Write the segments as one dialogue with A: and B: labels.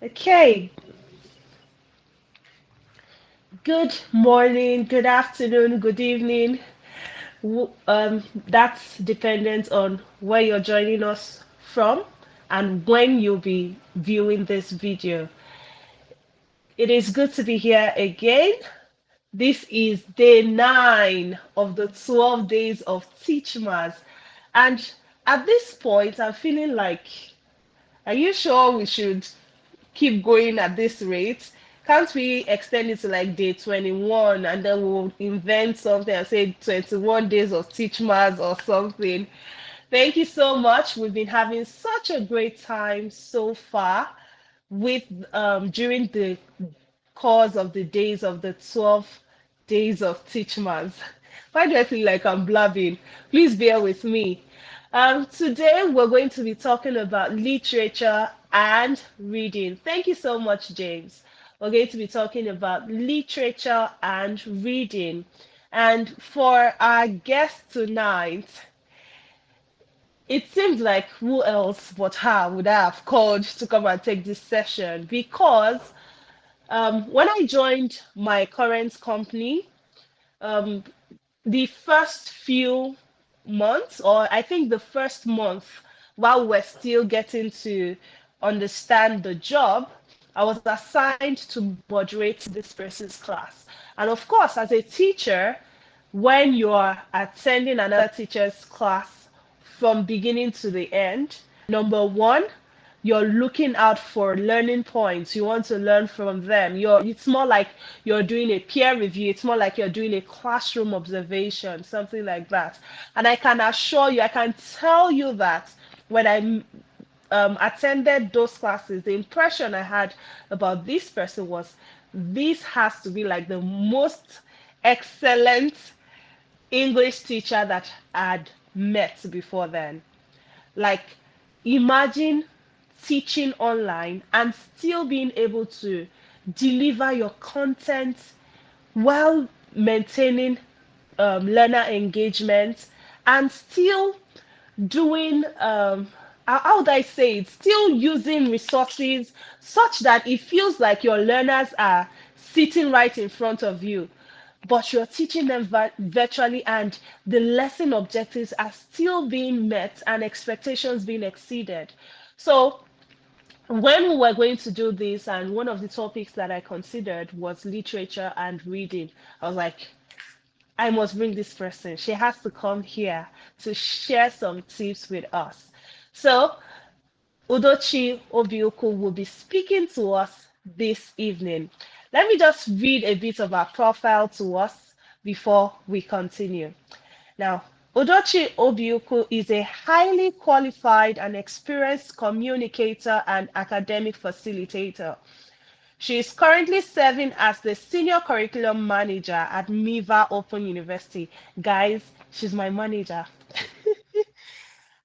A: Okay, good morning, good afternoon, good evening. That's dependent on where you're joining us from and when you'll be viewing this video. It is good to be here again. This is day 9 of the 12 days of Teachmas. And at this point, I'm feeling like, are you sure we should keep going at this rate? Can't we extend it to like day 21 and then we'll invent something and say 21 days of Teachmas or something? Thank you so much. We've been having such a great time so far with during the course of the days of the 12 days of Teachmas. Why do I feel like I'm blabbing? Please bear with me. Today we're going to be talking about literature and reading. Thank you so much, James. We're going to be talking about literature and reading. And for our guest tonight, it seems like who else but her would I have called to come and take this session because when I joined my current company, um, the first few months, or I think the first month, while we're still getting to understand the job, I was assigned to moderate this person's class. And of course, as a teacher, when you are attending another teacher's class from beginning to the end, number one, you're looking out for learning points. You want to learn from them. It's more like you're doing a peer review. It's more like you're doing a classroom observation, something like that. And I can assure you, I can tell you that when I attended those classes, the impression I had about this person was this has to be like the most excellent English teacher that I'd met before then. Like, imagine teaching online and still being able to deliver your content while maintaining learner engagement and still doing how would I say it, still using resources such that it feels like your learners are sitting right in front of you, but you're teaching them virtually and the lesson objectives are still being met and expectations being exceeded. So when we were going to do this, and one of the topics that I considered was literature and reading, I was like, I must bring this person. She has to come here to share some tips with us. So, Udochi Obiukwu will be speaking to us this evening. Let me just read a bit of our profile to us before we continue. Now, Udochi Obiukwu is a highly qualified and experienced communicator and academic facilitator. She is currently serving as the Senior Curriculum Manager at Miva Open University. Guys, she's my manager.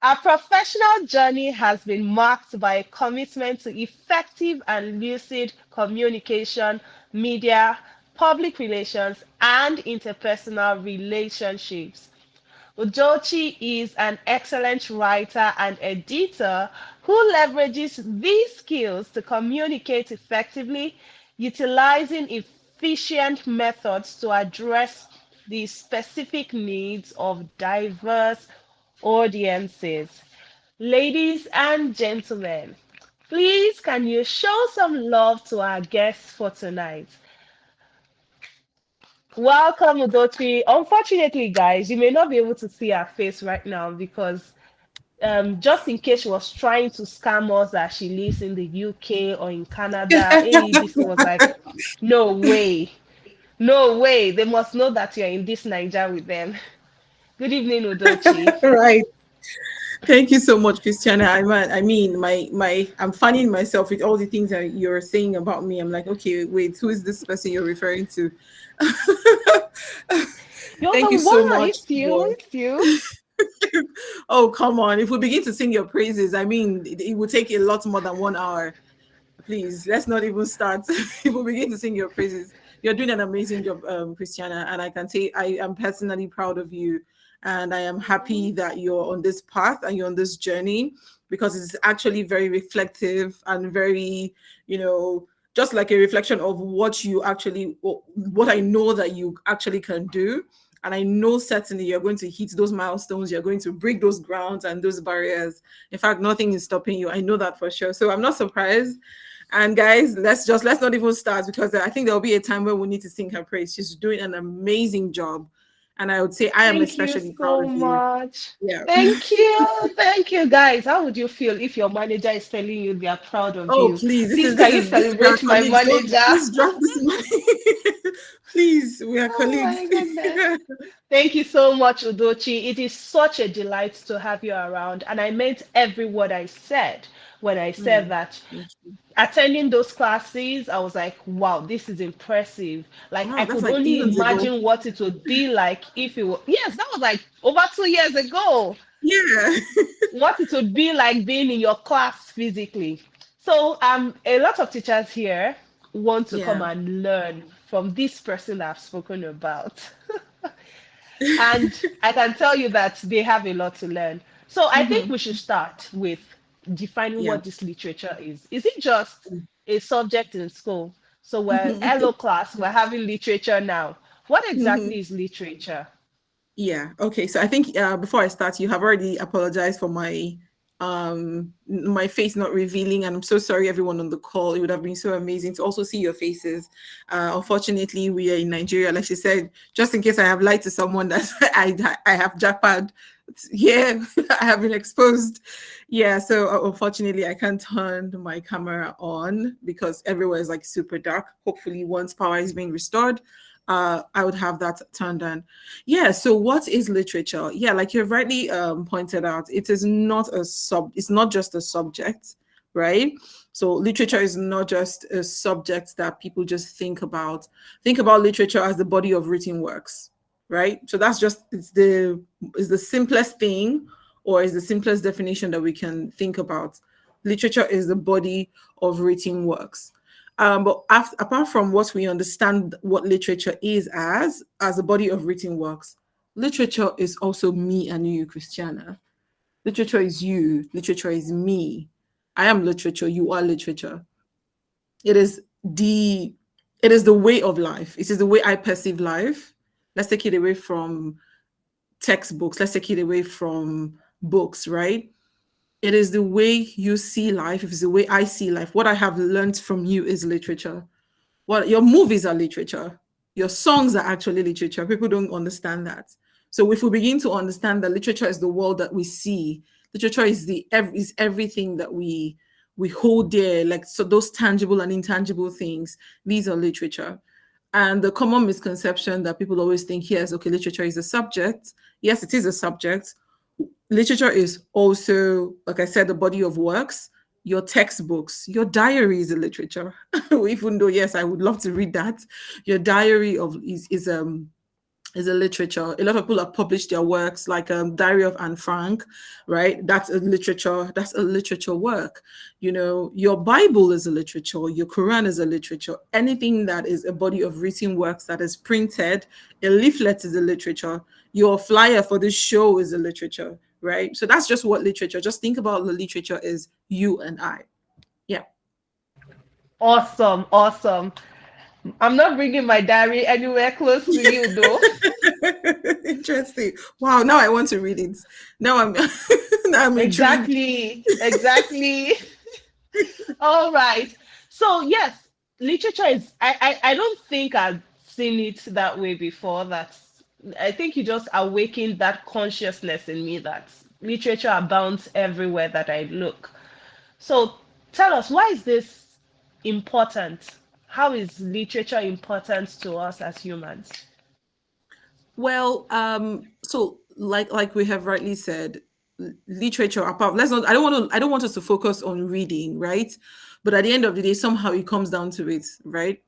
A: Our professional journey has been marked by a commitment to effective and lucid communication, media, public relations, and interpersonal relationships. Udochi is an excellent writer and editor who leverages these skills to communicate effectively, utilizing efficient methods to address the specific needs of diverse audiences. Ladies and gentlemen, please can you show some love to our guests for tonight? Welcome, Udochi. Unfortunately, guys, you may not be able to see her face right now because just in case she was trying to scam us that she lives in the UK or in Canada, AEBC was like, no way, no way. They must know that you're in this Niger with them. Good evening, Udochi.
B: Right. Thank you so much, Christiana. I mean, I'm finding myself with all the things that you're saying about me. I'm like, okay, wait, who is this person you're referring to?
A: You're
B: Thank
A: the
B: you so
A: one.
B: much
A: It's you.
B: for.
A: It's you.
B: Oh, come on. If we begin to sing your praises, I mean, it would take a lot more than 1 hour. Please, let's not even start. If we begin to sing your praises, you're doing an amazing job, Christiana, and I can say I am personally proud of you, and I am happy that you're on this path and you're on this journey. because it's actually very reflective and very, you know, just like a reflection of what you actually, what I know that you actually can do. And I know certainly you're going to hit those milestones, you're going to break those grounds and those barriers. In fact, nothing is stopping you. I know that for sure. So I'm not surprised. And guys, let's not even start, because I think there'll be a time where we need to sing her praise. She's doing an amazing job. And I would say I am
A: Thank you
B: especially proud
A: so
B: of you.
A: much.
B: Yeah.
A: Thank you. Thank you, guys. How would you feel if your manager is telling you they are proud of
B: Oh,
A: you?
B: please.
A: Please,
B: This
A: can you
B: is this we are
A: celebrate my
B: colleagues. Don't
A: manager?
B: please drop this money. Please, we are
A: Oh
B: colleagues.
A: my goodness. Thank you so much, Udochi. It is such a delight to have you around. And I meant every word I said when I said
B: Mm,
A: that
B: thank you.
A: attending those classes, I was like, wow, this is impressive. Like,
B: Wow,
A: I
B: that's
A: could
B: like
A: only
B: eons ago.
A: imagine what it would be like if it were, yes, that was like over 2 years ago,
B: Yeah.
A: what it would be like being in your class physically. So, a lot of teachers here want to come
B: Yeah.
A: and learn from this person that I've spoken about. And I can tell you that they have a lot to learn. So I think
B: Hmm.
A: we should start with defining
B: Yeah.
A: what this literature is. Is it just a subject in school? So we're
B: Hmm.
A: hello class, we're having literature now. What exactly
B: Hmm.
A: is literature?
B: Yeah. Okay. So I think before I start, you have already apologized for my face not revealing, and I'm so sorry everyone on the call. It would have been so amazing to also see your faces. Unfortunately, we are in Nigeria, like she said. Just in case I have lied to someone that I have jackpot. Yeah, I have been exposed. Yeah. So unfortunately, I can't turn my camera on because everywhere is like super dark. Hopefully, once power is being restored, I would have that turned on. Yeah, so what is literature? Yeah, like you've rightly pointed out, it's not just a subject, right? So literature is not just a subject that people just think about. Think about literature as the body of written works, right? So that's just it's the simplest thing, or is the simplest definition that we can think about. Literature is the body of written works. But apart from what we understand what literature is as a body of written works, literature is also me and you, Christiana. Literature is you. Literature is me. I am literature. You are literature. It is the it is the way of life. It is the way I perceive life. Let's take it away from textbooks. Let's take it away from books, right? It is the way you see life. It is the way I see life. What I have learned from you is literature. Well, your movies are literature. Your songs are actually literature. People don't understand that. So if we begin to understand that literature is the world that we see, literature is everything that we hold dear, like so those tangible and intangible things. These are literature. And the common misconception that people always think, yes, okay, literature is a subject. Yes, it is a subject. Literature is also, like I said, the body of works, your textbooks, your diary is a literature. Even though, yes, I would love to read that. Your diary is a literature. A lot of people have published their works, like Diary of Anne Frank, right? That's a literature. That's a literature work. You know, your Bible is a literature. Your Quran is a literature. Anything that is a body of written works that is printed, a leaflet is a literature. Your flyer for this show is a literature, right? So that's just what literature. Just think about the literature is you and I. Yeah.
A: Awesome, awesome. I'm not bringing my diary anywhere close to you, though.
B: Interesting. Wow. Now I want to read it. Now I'm now I'm intrigued.
A: Exactly, exactly. All right. So yes, literature is. I don't think I've seen it that way before. That's. I think you just awakened that consciousness in me that literature abounds everywhere that I look. So tell us, why is this important? How is literature important to us as humans?
B: Well, so like we have rightly said, literature apart. Let's not. I don't want us to focus on reading, right? But at the end of the day, somehow it comes down to it, right?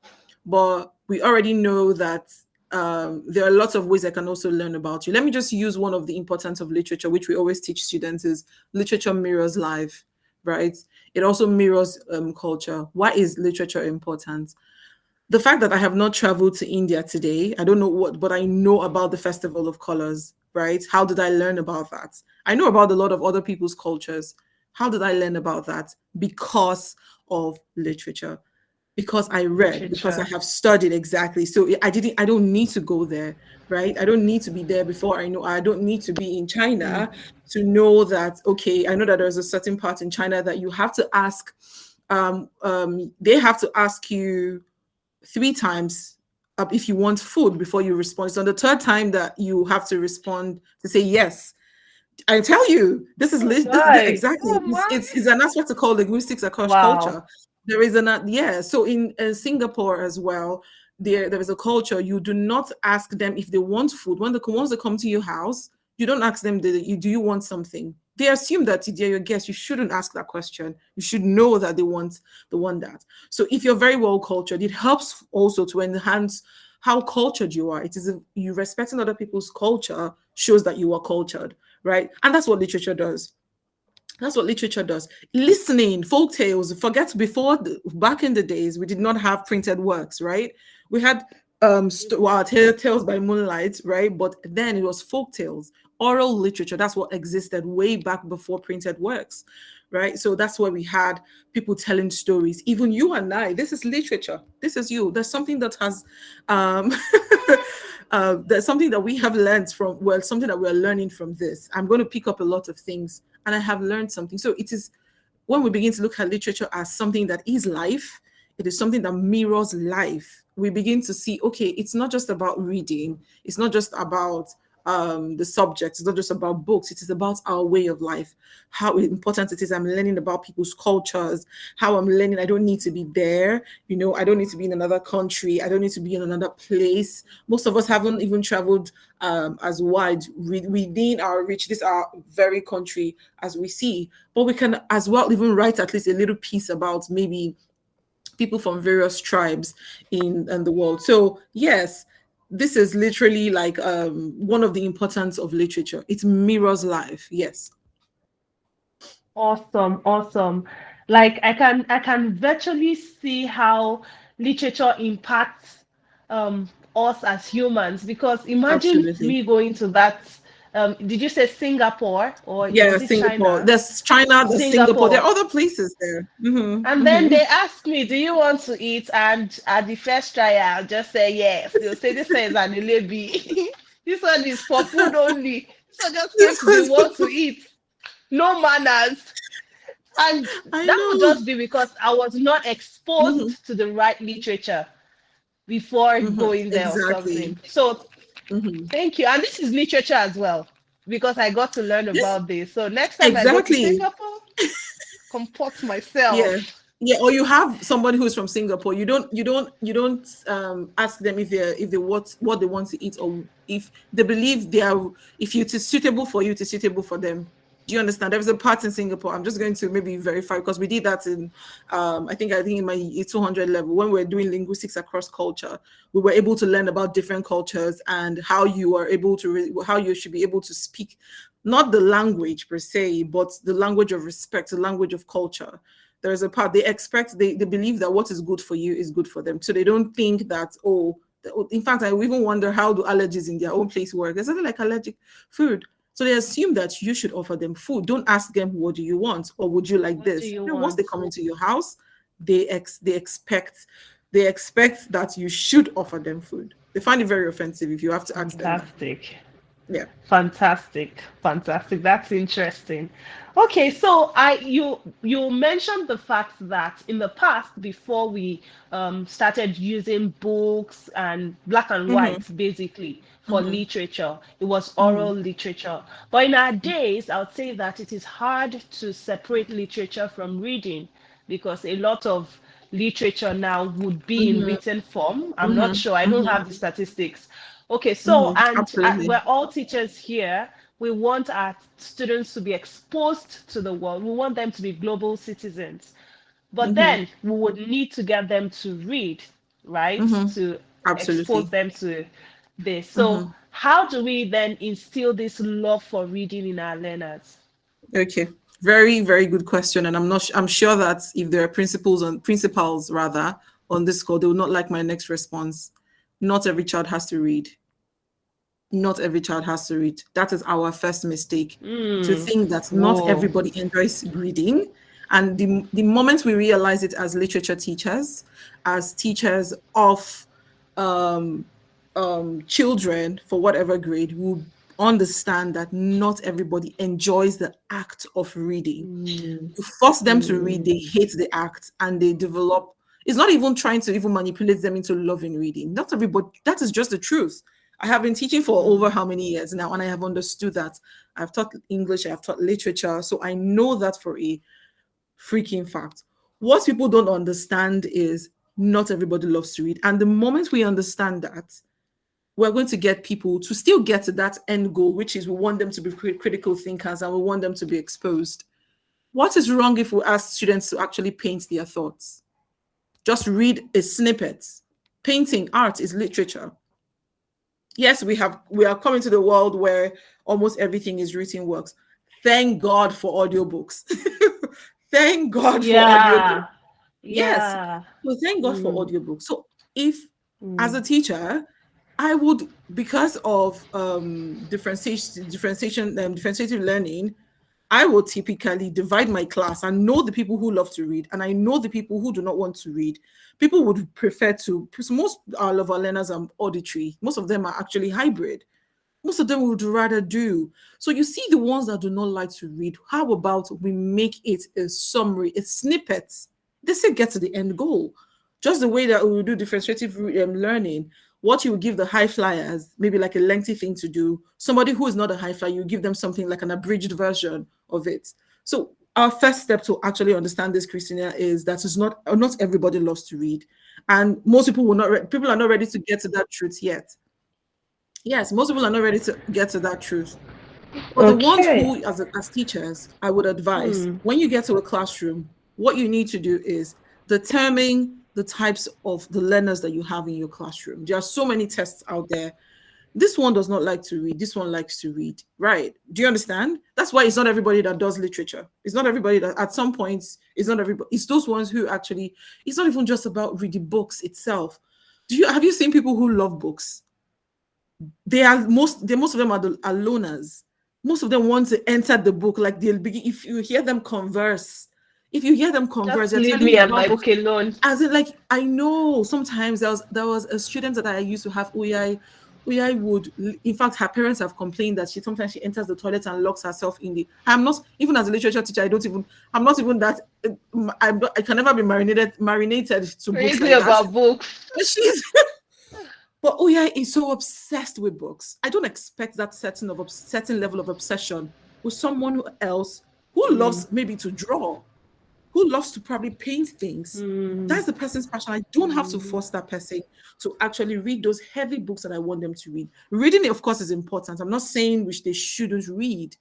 B: But we already know that there are lots of ways I can also learn about you. Let me just use one of the importance of literature, which we always teach students: is literature mirrors life, right? It also mirrors culture. Why is literature important? The fact that I have not traveled to India today, I don't know what, but I know about the Festival of Colors, right? How did I learn about that? I know about a lot of other people's cultures, How did I learn about that? Because of literature, because I read, because I
A: Literature.
B: have studied. Exactly. So I don't need to go there, right? I don't need to be there before I know. I don't need to be in China to know that, okay, I know that there's a certain part in China that you have to ask, they have to ask you 3 times if you want food before you respond. It's on the third time that you have to respond to say yes. I tell you,
A: Oh
B: this is
A: my.
B: exactly.
A: Oh my.
B: It's an aspect to call linguistics across
A: Wow.
B: culture. There is an yeah. So in Singapore as well, there is a culture. You do not ask them if they want food when the once they come to your house. You don't ask them, do you want something? They assume that they're your guest. You shouldn't ask that question. You should know that they want that. So if you're very well cultured, it helps also to enhance how cultured you are. It is you respecting other people's culture shows that you are cultured, right? And that's what literature does. That's what literature does. Listening, folk tales. Forget back in the days, we did not have printed works, right? We had tales by moonlight, right? But then it was folk tales, oral literature. That's what existed way back before printed works, right? So that's where we had people telling stories. Even you and I, this is literature. This is you. There's something that has um there's something that we have learned from, well, something that we're learning from this. I'm going to pick up a lot of things and I have learned something. So it is when we begin to look at literature as something that is life, it is something that mirrors life. We begin to see, okay, it's not just about reading, it's not just about the subject, it's not just about books, it is about our way of life, how important it is. I'm learning about people's cultures, how I'm learning. I don't need to be there, I don't need to be in another country, I don't need to be in another place. Most of us haven't even traveled as wide within our reach, this our very country as we see, but we can as well even write at least a little piece about maybe people from various tribes in the world. So yes, this is literally like one of the importance of literature. It mirrors life. Yes.
A: Awesome, awesome. Like I can virtually see how literature impacts us as humans, because imagine
B: Absolutely.
A: me going to that did you say Singapore or
B: Yeah,
A: was it
B: Singapore.
A: China?
B: There's China, there's Singapore. There
A: Singapore.
B: are other places there.
A: And then they ask me, do you want to eat? And at the first try, I'll just say yes. They'll say, this one is an ilebi. This one is for food only. So just came
B: This
A: to the
B: was,
A: world to eat. No manners. And
B: I
A: that would
B: know.
A: just be because I was not
B: Hmm.
A: exposed to the right literature before
B: Hmm.
A: going there or
B: Exactly.
A: something. So
B: Hmm.
A: thank you. And this is literature as well, because I got to learn
B: Yes,
A: about this. So next time I go to
B: exactly.
A: Singapore, comport
B: Yeah.
A: myself.
B: Yeah, or you have somebody who's from Singapore. You don't ask them if they what they want to eat, or if they believe they are, if it is suitable for you, it is suitable for them. Do you understand? There was a part in Singapore. I'm just going to maybe verify because we did that in I think in my 200 level when we were doing linguistics across culture. We were able to learn about different cultures and how you are able to how you should be able to speak not the language per se, but the language of respect, the language of culture. There's a part they believe that what is good for you is good for them. So they don't think that, oh, in fact, I even wonder how do allergies in their own place work. There's something like allergic food. So they assume that you should offer them food. Don't ask them, what do you want? Or would you like
A: What do
B: this?
A: you
B: Once they
A: want?
B: come into your house, they expect that you should offer them food. They find it very offensive if you have to ask them that.
A: Fantastic.
B: Yeah.
A: Fantastic. Fantastic. That's interesting. Okay, so you mentioned the fact that in the past, before we started using books and black and
B: Mm-hmm.
A: white basically for
B: Mm-hmm.
A: literature, it was
B: Mm-hmm.
A: oral literature. But in our days, I would say that it is hard to separate literature from reading, because a lot of literature now would be in
B: Mm-hmm.
A: written form. I'm not
B: Mm-hmm.
A: sure. I don't
B: Mm-hmm.
A: have the statistics. Okay, so,
B: Mm-hmm.
A: and
B: Absolutely.
A: we're all teachers here. We want our students to be exposed to the world. We want them to be global citizens. But
B: Mm-hmm.
A: then we would need to get them to read, right?
B: Mm-hmm.
A: To expose
B: Absolutely.
A: them to this. So,
B: Mm-hmm.
A: how do we then instill this love for reading in our learners?
B: Okay. Very, very good question. And I'm sure that if there are principals rather on this call, they will not like my next response. Not every child has to read. not every child has to read. That is our first mistake, to
A: Mm.
B: think that not
A: Whoa.
B: everybody enjoys reading. And the moment we realize it as literature teachers, as teachers of um, children for whatever grade, will understand that not everybody enjoys the act of reading.
A: Mm.
B: You force them to read, they
A: Mm.
B: hate the act and they develop. It's not even trying to even manipulate them into loving reading. Not everybody, that is just the truth. I have been teaching for over
A: Mm.
B: how many years now, and I have understood that. I've taught English, I've taught literature, so I know that for a freaking fact. What people don't understand is not everybody loves to read. And the moment we understand that, we're going to get people to still get to that end goal, which is we want them to be critical thinkers and we want them to be exposed. What is wrong if we ask students to actually paint their thoughts? Just read a snippet. Painting, art is literature. Yes, we are coming to the world where almost everything is written works. Thank God for audiobooks. Thank God for audiobooks.
A: Yeah.
B: Yes.
A: Yeah.
B: So thank God for
A: Mm.
B: audiobooks. So if as a
A: Mm.
B: teacher, I would, because of differentiative learning, I will typically divide my class and know the people who love to read, and I know the people who do not want to read. People would prefer to, because most all of our learners are auditory. Most of them are actually hybrid. Most of them would rather do. So you see the ones that do not like to read, how about we make it a summary, a snippet? They say get to the end goal. Just the way that we will do differentiative learning, what you will give the high flyers, maybe like a lengthy thing to do. Somebody who is not a high flyer, you give them something like an abridged version of it. So our first step to actually understand this, Christina, is that it's not everybody loves to read, and most people will not. People are not ready to get to that truth yet. Yes, most people are not ready to get to that truth. But the ones
A: Okay.
B: who, as teachers, I would advise
A: Mm.
B: when you get to a classroom, what you need to do is determine the types of the learners that you have in your classroom. There are so many tests out there. This one does not like to read. This one likes to read. Right? Do you understand? That's why it's not everybody that does literature. It's not everybody that, at some points, it's not everybody. It's those ones who actually. It's not even just about reading books itself. Have you seen people who love books? Most of them are loners. Most of them want to enter the book, like they'll begin. If you hear them converse,
A: Just
B: they're
A: leave
B: telling
A: me
B: you
A: and
B: about,
A: my book alone.
B: as in, like, I know sometimes there was a student that I used to have. Uyai would, in fact, her parents have complained that sometimes she enters the toilet and locks herself in the. I'm not even, as a literature teacher, I'm not even that. I can never be marinated to books
A: Crazy
B: like that.
A: about books.
B: But she's but Oya is so obsessed with books. I don't expect that certain level of obsession with someone else who
A: Mm.
B: loves maybe to draw, who loves to probably paint things.
A: Mm.
B: That's the person's passion. I don't have to
A: Mm.
B: force that person to actually read those heavy books that I want them to read. Reading, of course, is important. I'm not saying which they shouldn't read,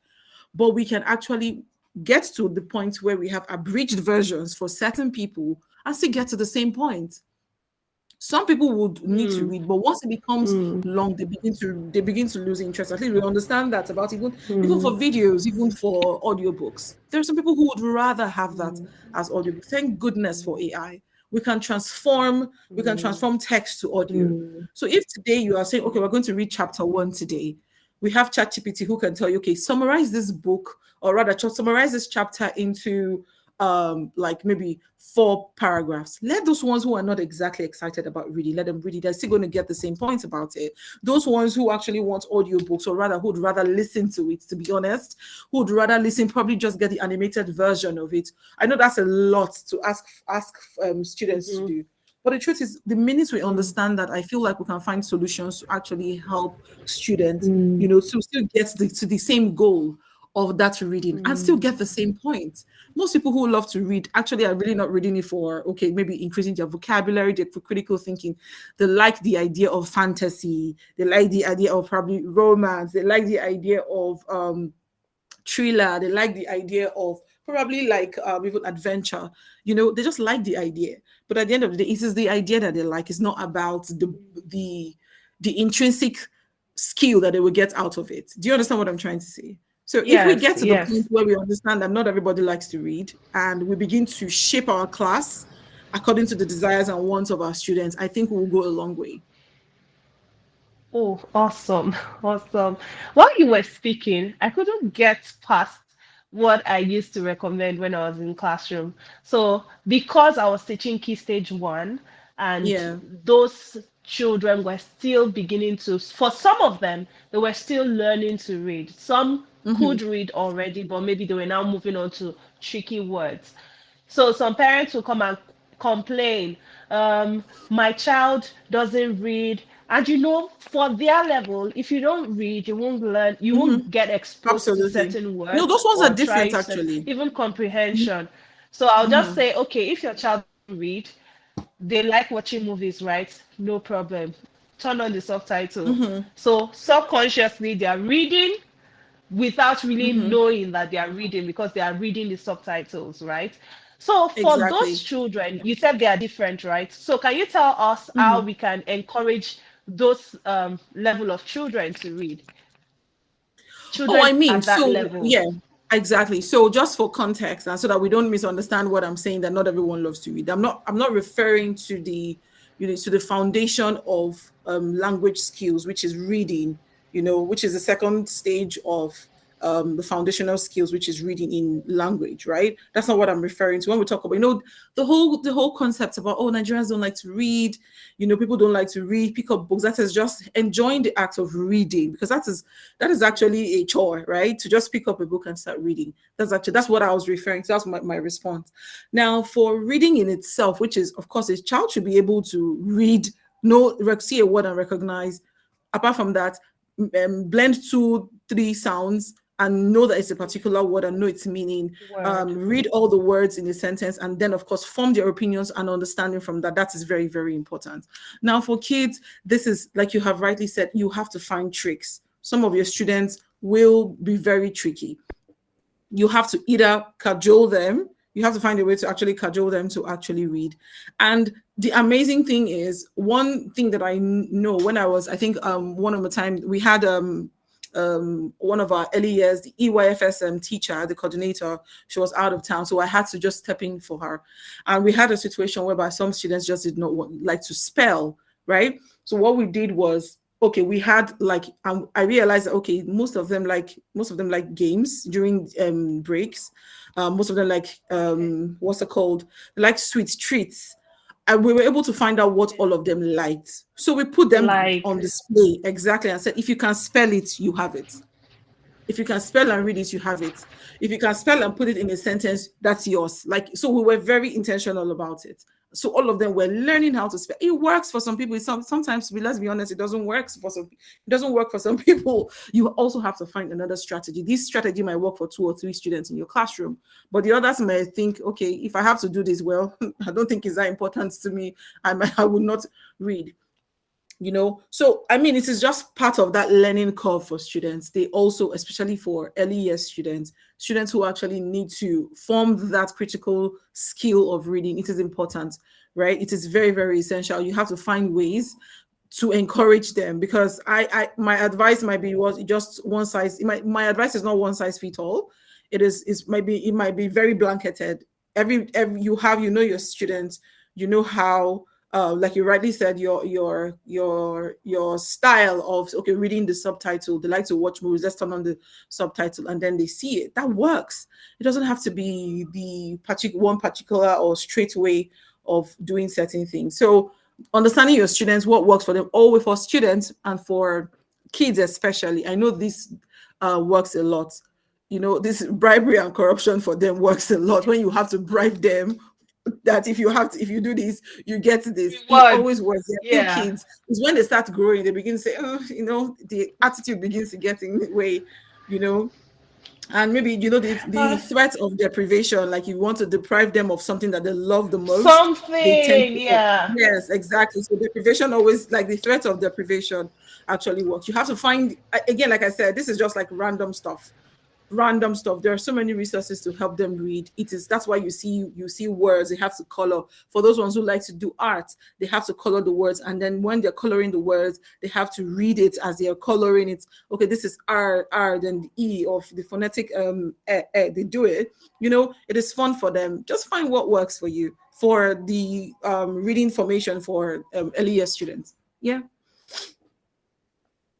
B: but we can actually get to the point where we have abridged versions for certain people and still get to the same point. Some people would need to
A: Mm.
B: read, but once it becomes
A: Mm.
B: long, they begin to lose interest. At least we understand that about, even for
A: Mm.
B: videos, even for audiobooks. There are some people who would rather have that
A: Mm.
B: as audio. Thank goodness for
A: Mm.
B: AI. We can transform text to audio.
A: Mm.
B: So if today you are saying, okay,
A: Mm.
B: we're going to read chapter one today, we have ChatGPT who can tell you, okay, summarize this book, or rather summarize this chapter into like maybe 4 paragraphs. Let those ones who are not exactly excited about reading, let them read it. They're still going to get the same points about it. Those ones who actually want audiobooks, or rather who'd rather listen to it, to be honest, who'd rather listen, probably just get the animated version of it. I know that's a lot to ask students to
A: Mhm.
B: do. But the truth is, the minute we
A: Mm.
B: understand that, I feel like we can find solutions to actually help students,
A: Mm.
B: to still get to the same goal of that reading and still
A: Mm.
B: get the same point. Most people who love to read actually are really not reading it for, okay, maybe increasing their vocabulary, for critical thinking. They like the idea of fantasy, they like the idea of probably romance, they like the idea of thriller, they like the idea of probably like even adventure. They just like the idea. But at the end of the day, it is the idea that they like. It's not about the the intrinsic skill that they will get out of it. Do you understand what I'm trying to say? So if we
A: Yes.
B: get to the point
A: Yes.
B: where we understand that not everybody likes to read, and we begin to shape our class according to the desires and wants of our students, I think we will go a long way.
A: Oh, awesome. Awesome. While you were speaking, I couldn't get past what I used to recommend when I was in classroom. So, because I was teaching Key Stage 1, and
B: Yeah.
A: those children were still beginning to, for some of them, they were still learning to read. Some
B: Mm-hmm.
A: could read already, but maybe they were now moving on to tricky words. So some parents will come and complain, my child doesn't read. And for their level, if you don't read, you won't learn, you
B: Mm-hmm.
A: won't get exposed to
B: Absolutely.
A: certain
B: No, those
A: words
B: ones are
A: or
B: different
A: try
B: actually.
A: even comprehension. So I'll just
B: Mm-hmm.
A: say, okay, if your child doesn't read, they like watching movies, right? No problem. Turn on the subtitle.
B: Mm-hmm.
A: So subconsciously, they are reading without really
B: Mm-hmm.
A: knowing that they are reading because they are reading the subtitles, right? So for those
B: Exactly.
A: children, you said they are different, right? So can you tell us how
B: Mm-hmm.
A: we can encourage those level of children to read?
B: Oh,
A: Children
B: I mean,
A: at that
B: so
A: level.
B: yeah, exactly. So just for context, and so that we don't misunderstand what I'm saying, that not everyone loves to read. I'm not referring to the, to the foundation of language skills, which is reading, which is the second stage of the foundational skills, which is reading in language, right? That's not what I'm referring to when we talk about, the whole concept about, oh, Nigerians don't like to read, people don't like to read, pick up books. That is just enjoying the act of reading, because that is actually a chore, right? To just pick up a book and start reading. That's what I was referring to. That's my response. Now, for reading in itself, which is, of course, a child should be able to read, see a word and recognize. Apart from that, blend two, three sounds and know that it's a particular word and know its meaning.
A: Word.
B: Read all the words in a sentence, and then, of course, form their opinions and understanding from that. That is very, very important. Now, for kids, this is, like you have rightly said, you have to find tricks. Some of your students will be very tricky. You have to either cajole them, you have to find a way to actually cajole them to actually read. And the amazing thing is, one thing that I know, when I was, I think, one of the time we had one of our early years, the EYFS teacher, the coordinator, she was out of town, so I had to just step in for her. And we had a situation whereby some students just did not like to spell, right? So what we did was, okay, we had like, I realized that, okay, most of them like games during breaks. Most of them like,
A: Okay.
B: what's it called, like sweet treats. And we were able to find out what all of them liked, so we put them
A: Like,
B: on display, exactly, and said, if you can spell it, you have it. If you can spell and read it, you have it. If you can spell and put it in a sentence, that's yours. Like, so we were very intentional about it. So all of them were learning how to spell. It works for some people. Sometimes, let's be honest, it doesn't work for some. It doesn't work for some people. You also have to find another strategy. This strategy might work for two or three students in your classroom, but the others might think, okay, if I have to do this, well, I don't think it's that important to me. I would not read. So I mean, it is just part of that learning curve for students. They also, especially for early year students who actually need to form that critical skill of reading, it is important, right? It is very, very essential. You have to find ways to encourage them, because my advice might be, was just one size. My advice is not one size fits all. It might be very blanketed. Every your students, how, like you rightly said, your style of, okay, reading the subtitle. They like to watch movies. Let's turn on the subtitle and then they see it. That works. It doesn't have to be the one particular or straight way of doing certain things. So understanding your students, what works for them, always for students and for kids especially. I know this works a lot. This bribery and corruption for them works a lot, when you have to bribe them that if you do this, you get this. It always
A: rewards.
B: works. There are few
A: Yeah.
B: kids, is when they start growing, they begin to say, oh, the attitude begins to get in the way, you know. And maybe, the
A: Uh,
B: threat of deprivation, like you want to deprive them of something that they love the most, they tend
A: something.
B: to,
A: Yeah.
B: yes, exactly. So deprivation always, like the threat of deprivation actually works. You have to find, again, like I said, this is just like random stuff. There are so many resources to help them read. That's why you see words, they have to color. For those ones who like to do art, they have to color the words, and then when they're coloring the words, they have to read it as they are coloring it. Okay, this is R, then the E of the phonetic they do it. It is fun for them. Just find what works for you for the reading formation for earlier students. Yeah.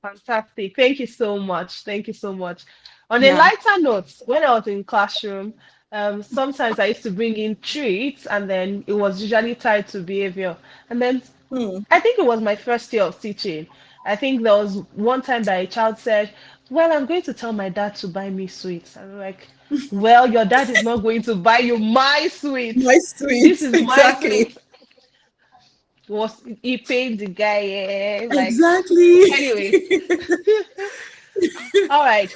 A: Fantastic. Thank you so much. Thank you so much. On a
B: Yeah.
A: lighter note, when I was in classroom, sometimes I used to bring in treats, and then it was usually tied to behavior. And then
B: Hmm.
A: I think it was my first year of teaching. I think there was one time that a child said, "Well, I'm going to tell my dad to buy me sweets." I'm like, "Well, your dad is not going to buy you my
B: My
A: sweets. This
B: sweet.
A: is my
B: Exactly.
A: sweets." Was he paid the guy? Eh? Like,
B: Exactly.
A: anyways. All right.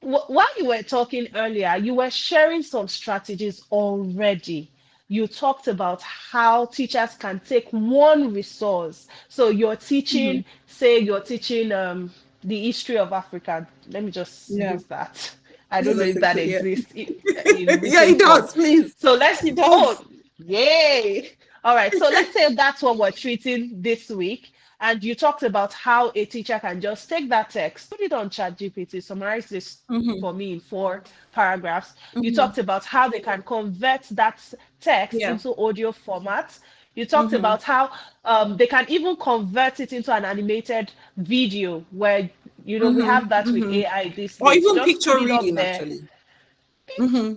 A: While you were talking earlier, you were sharing some strategies already. You talked about how teachers can take one resource. So you're
B: Mhm.
A: teaching, say you're teaching the history of Africa. Let me just
B: Yeah.
A: use that. I
B: This
A: don't
B: is
A: know if that
B: Africa. Yeah.
A: exists in
B: Yeah,
A: written
B: it
A: form.
B: does, please.
A: So let's,
B: It does.
A: oh, yay. All right. So let's say that's what we're treating this week. And you talked about how a teacher can just take that text, put it on ChatGPT, summarize this
B: Hmm.
A: for me in 4 paragraphs. You
B: Hmm.
A: talked about how they can convert that text
B: Yeah.
A: into audio format. You talked
B: Hmm.
A: about how they can even convert it into an animated video where, we
B: Hmm.
A: have that with
B: Hmm.
A: AI these
B: Or
A: days.
B: even
A: Just put
B: picture
A: it up
B: reading,
A: there.
B: actually. Hmm.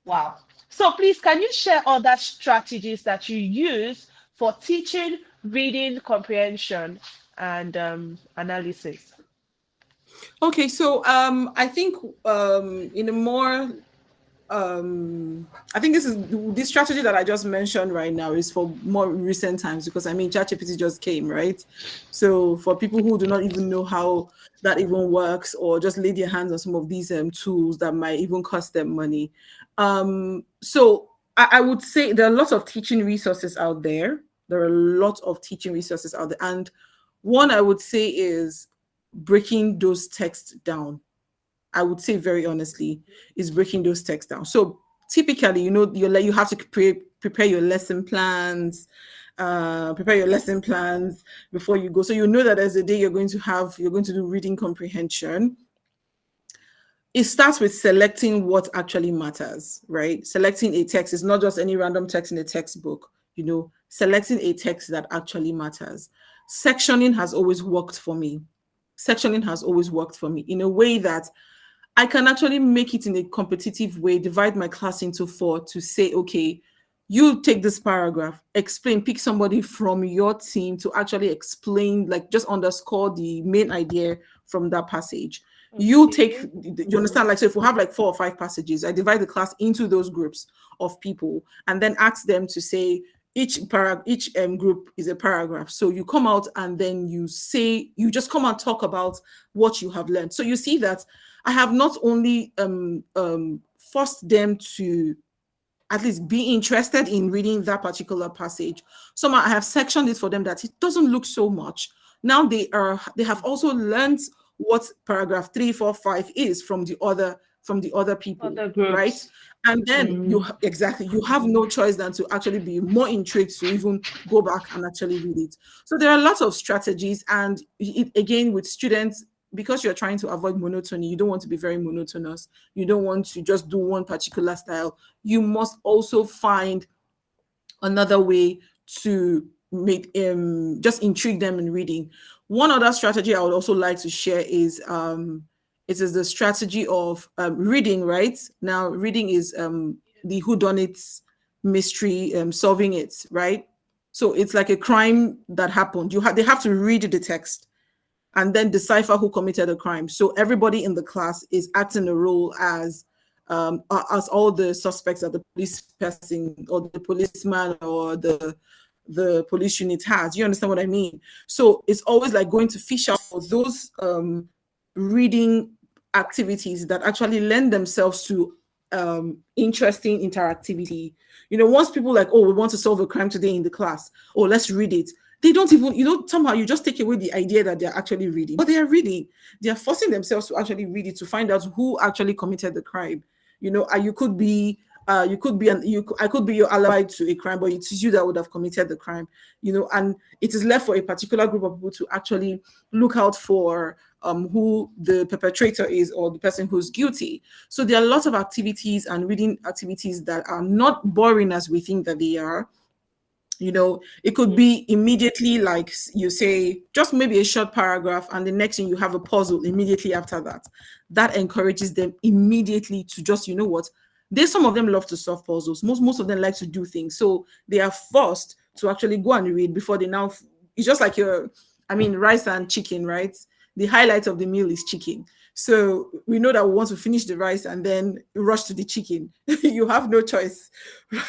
A: Wow. So please, can you share other strategies that you use for teaching, reading, comprehension, and analysis?
B: Okay, so I think in a more I think this strategy that I just mentioned right now is for more recent times, because I mean ChatGPT just came, right? So for people who do not even know how that even works, or just lay their hands on some of these tools that might even cost them money. So I would say there are lots of teaching resources out there. There are a lot of teaching resources out there, and one I would say is breaking those texts down. I would say very honestly, is breaking those texts down. So typically, you have to prepare your lesson plans, prepare your lesson plans before you go. So you know that as a day you're going to do reading comprehension. It starts with selecting what actually matters, right? Selecting a text is not just any random text in a textbook, selecting a text that actually matters. Sectioning has always worked for me. Sectioning has always worked for me in a way that I can actually make it in a competitive way, divide my class into four to say, okay, you take this paragraph, explain, pick somebody from your team to actually explain, like just underscore the main idea from that passage.
A: Okay.
B: You understand? Like, so if we have like 4 or 5 passages, I divide the class into those groups of people and then ask them to say, each group is a paragraph. So you come out and then you just come and talk about what you have learned. So you see that I have not only forced them to at least be interested in reading that particular passage. Somehow I have sectioned it for them that it doesn't look so much. Now they have also learned what paragraph 3, 4, 5 is from the other people,
A: Other
B: right?
A: groups.
B: And then
A: Mm.
B: exactly, you have no choice than to actually be more intrigued to even go back and actually read it. So there are lots of strategies, and again with students, because you're trying to avoid monotony, you don't want to be very monotonous. You don't want to just do one particular style. You must also find another way to make just intrigue them in reading. One other strategy I would also like to share is it is the strategy of reading. Right now, reading is the whodunit mystery, solving it. Right, so it's like a crime that happened. They have to read the text and then decipher who committed a crime. So everybody in the class is acting a role as all the suspects that the police person or the policeman or the police unit has. You understand what I mean? So it's always like going to fish out for those reading activities that actually lend themselves to interesting interactivity. Once people like, oh, we want to solve a crime today in the class, oh, let's read it. They don't even, somehow you just take away the idea that they're actually reading, but they are reading. They are forcing themselves to actually read it to find out who actually committed the crime. You could be I could be your alibi to a crime, but it is you that would have committed the crime. And it is left for a particular group of people to actually look out for who the perpetrator is or the person who's guilty. So there are lots of activities and reading activities that are not boring as we think that they are, It could
A: Mm,
B: be immediately, like you say, just maybe a short paragraph, and the next thing you have a puzzle immediately after that. That encourages them immediately to just, what, some of them love to solve puzzles. Most of them like to do things, so they are forced to actually go and read before they now. It's just like rice and chicken, right? The highlight of the meal is chicken. So we know that we want to finish the rice and then rush to the chicken. You have no choice,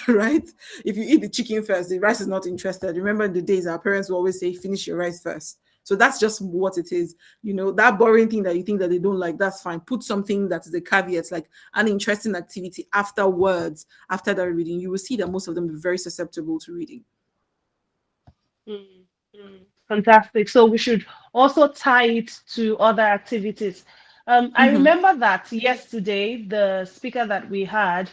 B: right? If you eat the chicken first, the rice is not interested. Remember, in the days, our parents will always say, finish your rice first. So that's just what it is. That boring thing that you think that they don't like, that's fine. Put something that is a caveat, like an interesting activity afterwards, after that reading. You will see that most of them are very susceptible to reading.
A: mm, Fantastic. So we should also tie it to other activities. I
B: Mm-hmm.
A: remember that yesterday, the speaker that we had,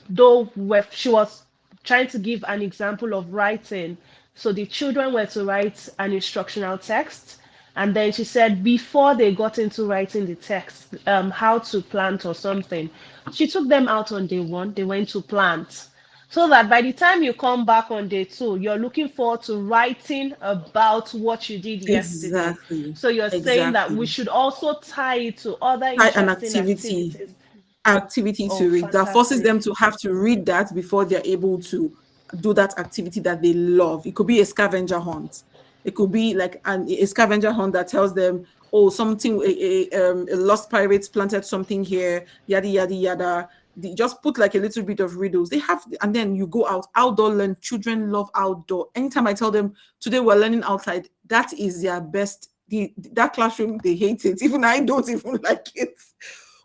A: though she was trying to give an example of writing. So the children were to write an instructional text, and then she said before they got into writing the text, how to plant or something, she took them out on day one. They went to plant so that by the time you come back on day two, you're looking forward to writing about what you did yesterday.
B: Exactly.
A: So you're saying that we
B: Exactly.
A: should also tie it to other
B: An
A: interesting
B: activity
A: activities.
B: to
A: Oh,
B: read that forces them
A: fantastic.
B: to have to read that before they're able to do that activity that they love. It could be a scavenger hunt. It could be like a scavenger hunt that tells them, oh, something, a lost pirates planted something here, yada yada yada. They just put like a little bit of riddles. They have, and then you go outdoor learn. Children love outdoor. Anytime I tell them today we're learning outside, that is their best. That classroom, they hate it. Even I don't even like it.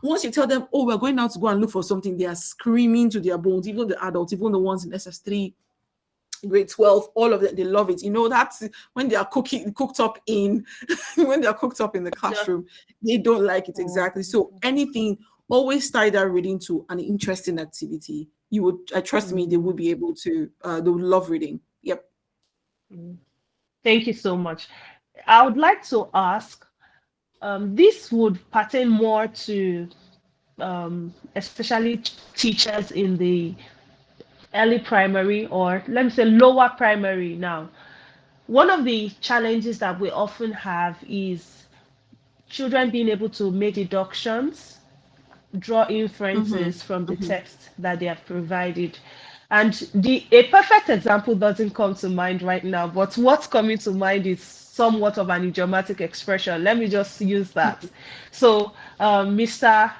B: Once you tell them, oh, we're going out to go and look for something, they are screaming to their bones. Even the adults, even the ones in SS3, grade 12, all of them, they love it. That's when they are cooked up in when they are cooked up in the
A: Yeah.
B: classroom, they don't like it
A: Oh,
B: exactly. So anything, always tie that reading to an interesting activity. You would, I trust me, they
A: mm,
B: would be able to. They would love reading. Yep.
A: mm. Thank you so much. I would like to ask, this would pertain more to especially teachers in the early primary, or let me say lower primary now. One of the challenges that we often have is children being able to make deductions, draw
B: Mm-hmm.
A: inferences from the
B: Mm-hmm.
A: text that they have provided. And the a perfect example doesn't come to mind right now, but what's coming to mind is somewhat of an idiomatic expression. Let me just use that. So, Mr.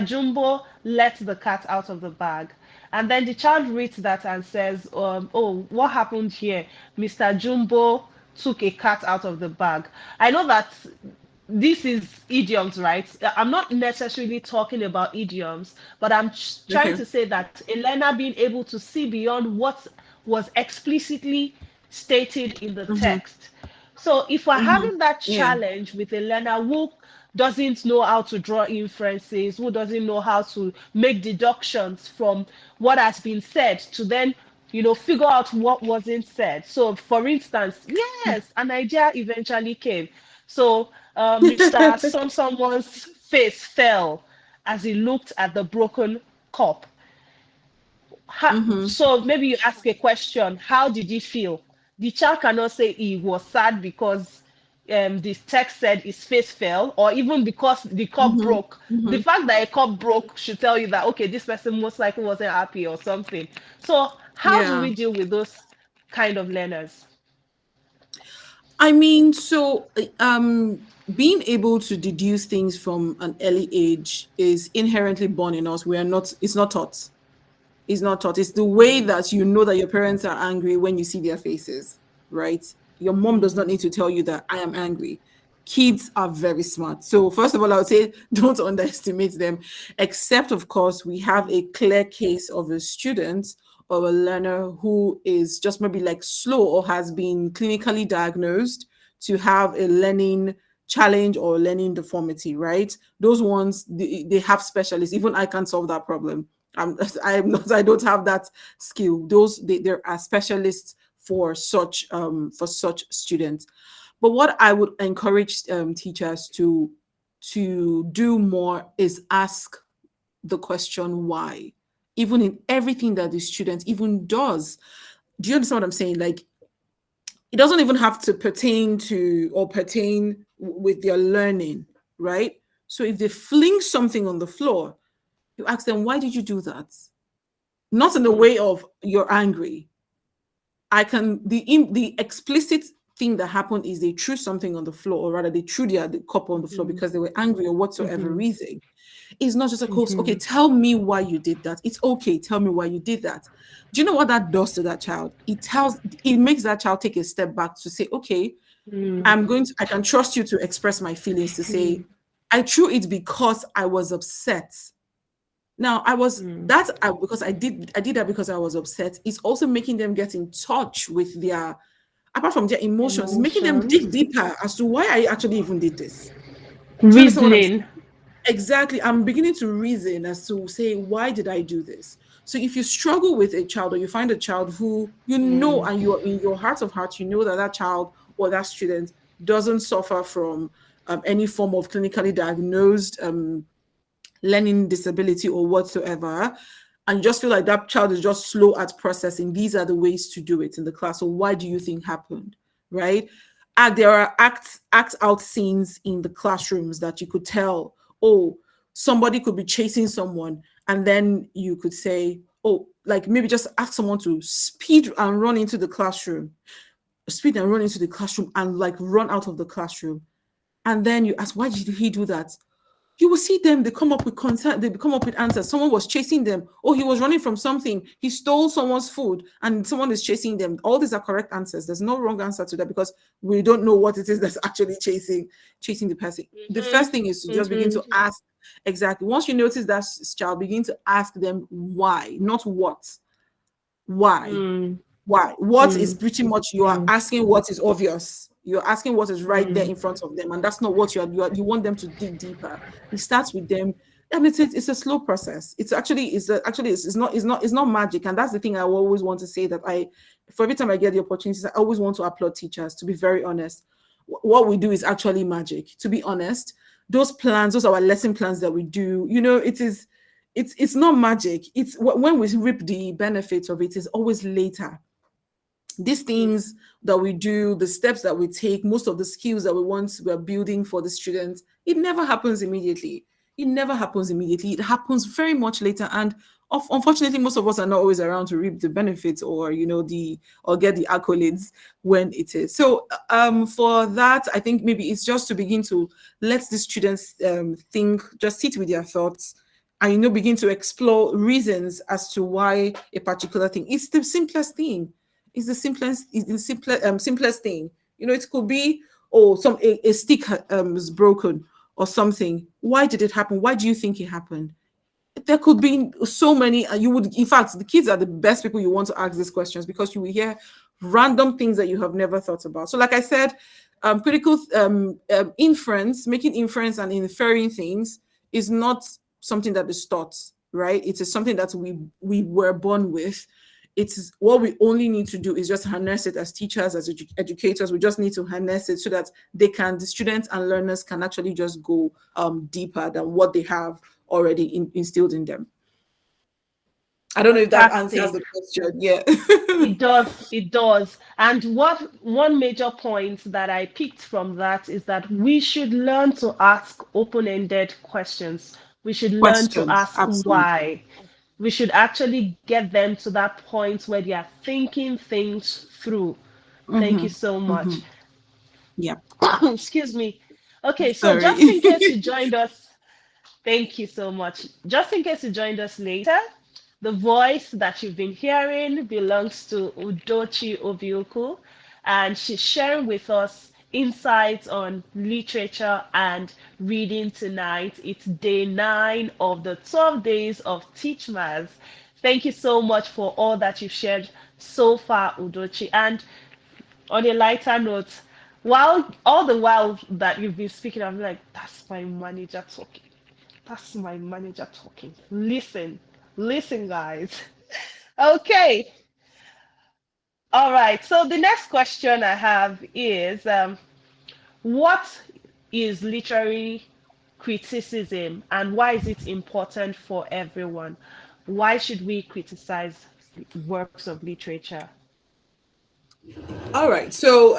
A: Jumbo let the cat out of the bag. And then the child reads that and says, oh, what happened here? Mr. Jumbo took a cat out of the bag. I know that this is idioms, right? I'm not necessarily talking about idioms, but I'm trying
B: Okay.
A: to say that a learner being able to see beyond what was explicitly stated in the
B: Mm-hmm.
A: text. So if we're
B: Mm-hmm.
A: having that
B: Yeah.
A: challenge with a learner who doesn't know how to draw inferences, who doesn't know how to make deductions from what has been said to then figure out what wasn't said. So for instance, yes, an idea eventually came. So Mr. Someone's face fell as he looked at the broken cup.
B: Mm-hmm.
A: So maybe you ask a question, how did he feel? The child cannot say he was sad because this text said his face fell, or even because the cup
B: Mm-hmm.
A: broke. The
B: Mm-hmm.
A: fact that a cup broke should tell you that, okay, this person most likely wasn't happy or something. So how do
B: Yeah.
A: we deal with those kind of learners?
B: Being able to deduce things from an early age is inherently born in us. We are not, it's not taught. It's not taught. It's the way
A: Mm,
B: that you know that your parents are angry when you see their faces, right? Your mom does not
A: mm,
B: need to tell you that I am angry. Kids are very smart. So, first of all, I would say don't underestimate them, except, of course, we have a clear case of a student or a learner who is just maybe like slow or has been clinically diagnosed to have a learning challenge or learning deformity, right? Those ones, they have specialists. Even I can't solve that problem. I'm, I'm not, I don't have that skill. There are specialists for such students. But what I would encourage teachers to do more is ask the question why. Even in everything that the student even does, Do you understand what I'm saying? Like, it doesn't even have to pertain to or pertain with their learning, right? So if they fling something on the floor, you ask them, why did you do that? Not in the
A: Mm,
B: way of you're angry. The explicit thing that happened is they threw something on the floor, or rather they threw the cup on the floor
A: mhm,
B: because they were angry or whatsoever
A: mhm,
B: reason. It's not just like, oh, okay,
A: mhm,
B: tell me why you did that. It's okay, tell me why you did that. Do you know what that does to that child? It makes that child take a step back to say, okay,
A: mm,
B: I can trust you to express my feelings, to say,
A: mm,
B: I threw it because I was upset. Now I was
A: mm.
B: that I, because I did that because I was upset. It's also making them get in touch with their, apart from their emotions, it's making them dig
A: Emotions,
B: deeper as to why I actually even did this. Do you understand what I'm
A: reasoning.
B: saying? Exactly. I'm beginning to reason as to say, why did I do this? So if you struggle with a child, or you find a child who you know,
A: Mm,
B: and you're in your heart of hearts, you know that that child or that student doesn't suffer from any form of clinically diagnosed learning disability or whatsoever, and you just feel like that child is just slow at processing, these are the ways to do it in the class. So why do you think happened? Right? There are act out scenes in the classrooms that you could tell, oh, somebody could be chasing someone, and then you could say, oh, like maybe just ask someone to speed and run into the classroom and like run out of the classroom. And then you ask, why did he do that? You will see them, they come up with content, they come up with answers. Someone was chasing them. Oh, he was running from something. He stole someone's food and someone is chasing them. All these are correct answers. There's no wrong answer to that because we don't know what it is that's actually chasing the person. The
A: mhm,
B: first thing is to just begin
A: mhm,
B: to ask. Exactly. Once you notice that child, begin to ask them why, not what. Why?
A: mm,
B: Why? What is
A: mm,
B: pretty much, you are
A: mm,
B: asking what is obvious. You're asking what is right there
A: mm.
B: in front of them, and that's not what you want them to dig deeper. It starts with them. I mean, it's a slow process. It's not magic, and that's the thing I always want to say, that for every time I get the opportunities, I always want to applaud teachers. To be very honest, what we do is actually magic. To be honest, those are our lesson plans that we do. It is. It's not magic. It's when we reap the benefits of it is always later. These things that we do, the steps that we take, most of the skills that we're building for the students, it never happens immediately. It never happens immediately. It happens very much later. And unfortunately, most of us are not always around to reap the benefits, or or get the accolades when it is. So for that, I think maybe it's just to begin to let the students think, just sit with their thoughts, and begin to explore reasons as to why a particular thing. It's the simplest thing. Simplest thing. It could be, oh, a stick is broken or something. Why did it happen? Why do you think it happened? There could be so many, and you would, in fact, the kids are the best people you want to ask these questions, because you will hear random things that you have never thought about. So like I said, critical inference, making inference and inferring things, is not something that is taught, right? It is something that we were born with. It's what we only need to do is just harness it as teachers, as educators. We just need to harness it so that the students and learners can actually just go deeper than what they have already instilled in them. I don't know if that answers
A: Fantastic.
B: the question. Yeah.
A: It does, it does. And what one major point that I picked from that is that we should learn to ask open-ended questions. We should learn to
B: Questions.
A: ask
B: Absolutely.
A: why. We should actually get them to that point where they are thinking things through. Thank you so much.
B: Yeah.
A: Excuse me. Okay, so
B: Sorry.
A: just in case you joined us, thank you so much. Just in case you joined us later, the voice that you've been hearing belongs to Udochi Obiukwu, and she's sharing with us insights on literature and reading tonight. It's day 9 of the 12 days of Teach Maths. Thank you so much for all that you've shared so far, Udochi. And on a lighter note, while all the while that you've been speaking, I'm like, that's my manager talking. That's my manager talking. Listen, listen, guys. Okay. All right. So the next question I have is what is literary criticism and why is it important for everyone? Why should we criticize works of literature?
B: All right. So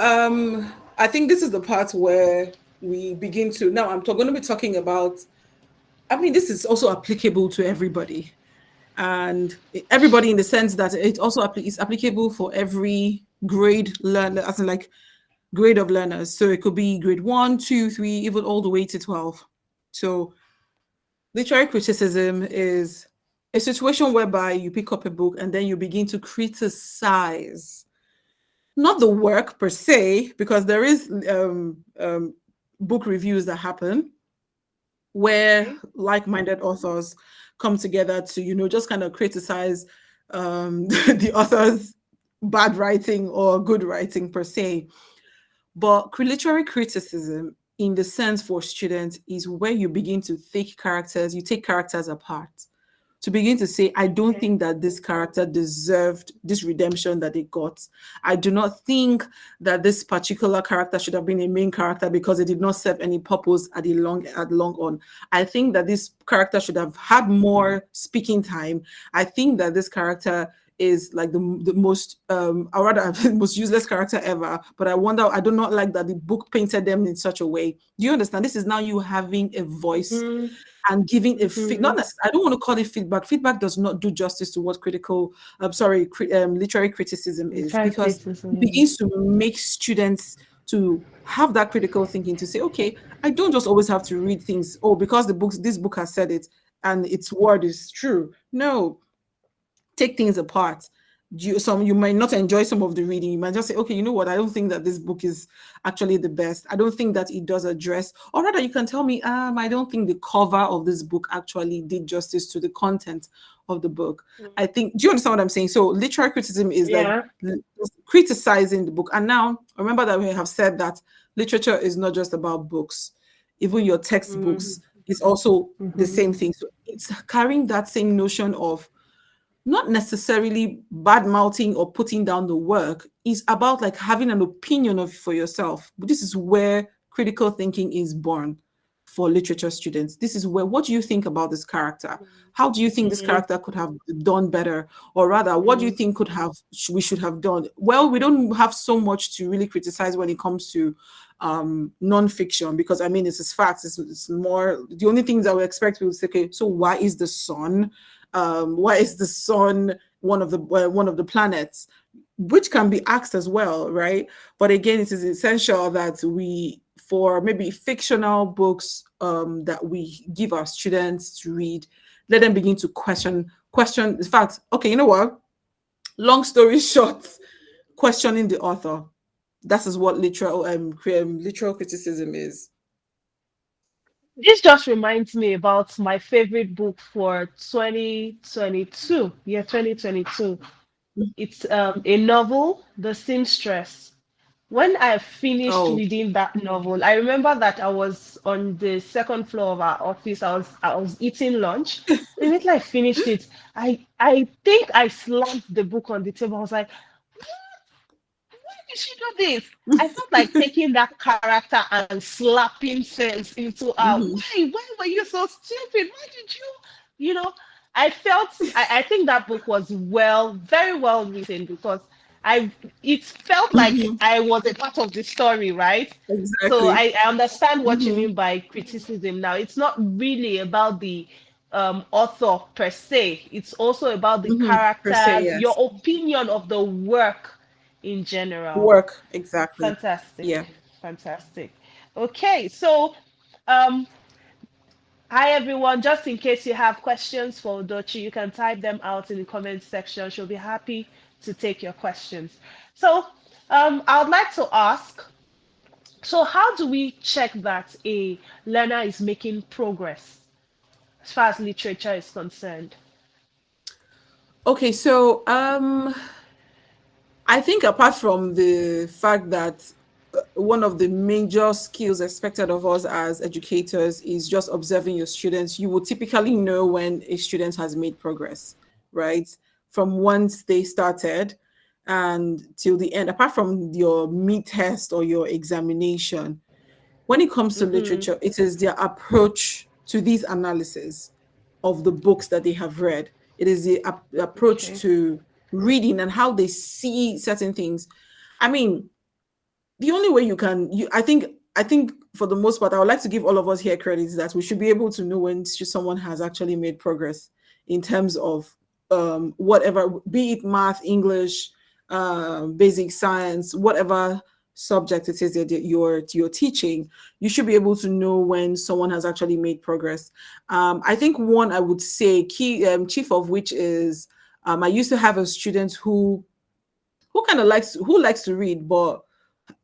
B: I think this is the part where we begin to now going to be talking about, I mean, this is also applicable to everybody. And everybody in the sense that it also is applicable for every grade learner, as in like grade of learners. So it could be grade 1, 2, 3, even all the way to 12. So literary criticism is a situation whereby you pick up a book and then you begin to criticize not the work per se, because there is book reviews that happen where
A: Okay.
B: like-minded authors come together to, just kind of criticize the author's bad writing or good writing per se. But literary criticism, in the sense for students, is where you begin to you take characters apart to begin to say, I don't
A: Okay.
B: think that this character deserved this redemption that they got. I do not think that this particular character should have been a main character because it did not serve any purpose at long on. I think that this character should have had more speaking time. I think that this character is like the most or rather the most useless character ever. But I do not like that the book painted them in such a way. Do you understand? This is now you having a voice
A: Mm-hmm.
B: and giving a not
A: Mm-hmm.
B: I don't want to call it feedback. Feedback does not do justice to what literary criticism is,
A: Try
B: because it
A: criticism.
B: begins to make students to have that critical thinking to say, okay, I don't just always have to read things, oh, because this book has said it and its word is true. No, take things apart. You might not enjoy some of the reading. You might just say, okay, you know what? I don't think that this book is actually the best. I don't think that it does address, or rather, you can tell me, I don't think the cover of this book actually did justice to the content of the book. I think, do you understand what I'm saying? So, literary criticism is like
A: Yeah.
B: criticizing the book. And now, remember that we have said that literature is not just about books, even your textbooks is also the
A: Mm-hmm.
B: same thing. So, it's carrying that same notion of not necessarily bad mouthing or putting down the work, is about like having an opinion of for yourself. But this is where critical thinking is born for literature students. This is where, what do you think about this character? How do you think this
A: Mm-hmm.
B: character could have done better? Or rather, what do you
A: Mm-hmm.
B: think we should have done? Well, we don't have so much to really criticize when it comes to non-fiction, because I mean, it's facts. It's more, the only things that we expect people to say, okay, so why is the sun one of the planets, which can be asked as well, right? But again, it is essential that we, for maybe fictional books that we give our students to read, let them begin to question. In fact, okay, you know what? Long story short, questioning the author. That is what literal criticism is.
A: This just reminds me about my favorite book for 2022. Yeah, 2022. It's a novel, The Seamstress. When I finished
B: Oh.
A: reading that novel, I remember that I was on the second floor of our office. I was eating lunch. Immediately I finished it. I think I slammed the book on the table. I was like, did she do this? I felt like taking that character and slapping sense into her.
B: Mhm.
A: Why were you so stupid? Why did you? You know, I think that book was very well written because I it felt like
B: Mhm.
A: I was a part of the story, right? So
B: Exactly.
A: I understand what you
B: Mhm.
A: mean by criticism now. It's not really about the author per se. It's also about the
B: Mhm. Per se,
A: characters, your
B: yes.
A: opinion of the work in general.
B: Work, exactly.
A: Fantastic.
B: Yeah.
A: Fantastic. Okay, so hi everyone. Just in case you have questions for Udochi, you can type them out in the comment section. She'll be happy to take your questions. So I would like to ask, so how do we check that a learner is making progress as far as literature is concerned?
B: Okay, so I think apart from the fact that one of the major skills expected of us as educators is just observing your students, you will typically know when a student has made progress, right? From once they started and till the end, apart from your mid test or your examination. When it comes to
A: Mm-hmm.
B: literature, it is their approach to these analysis of the books that they have read. It is the approach
A: Okay.
B: to reading and how they see certain things. I mean, the only way you can, I think for the most part, I would like to give all of us here credits that we should be able to know when someone has actually made progress in terms of whatever, be it math, English, basic science, whatever subject it is that you're teaching. You should be able to know when someone has actually made progress. I think one I would say key, chief of which is, I used to have a student who kind of likes to read, but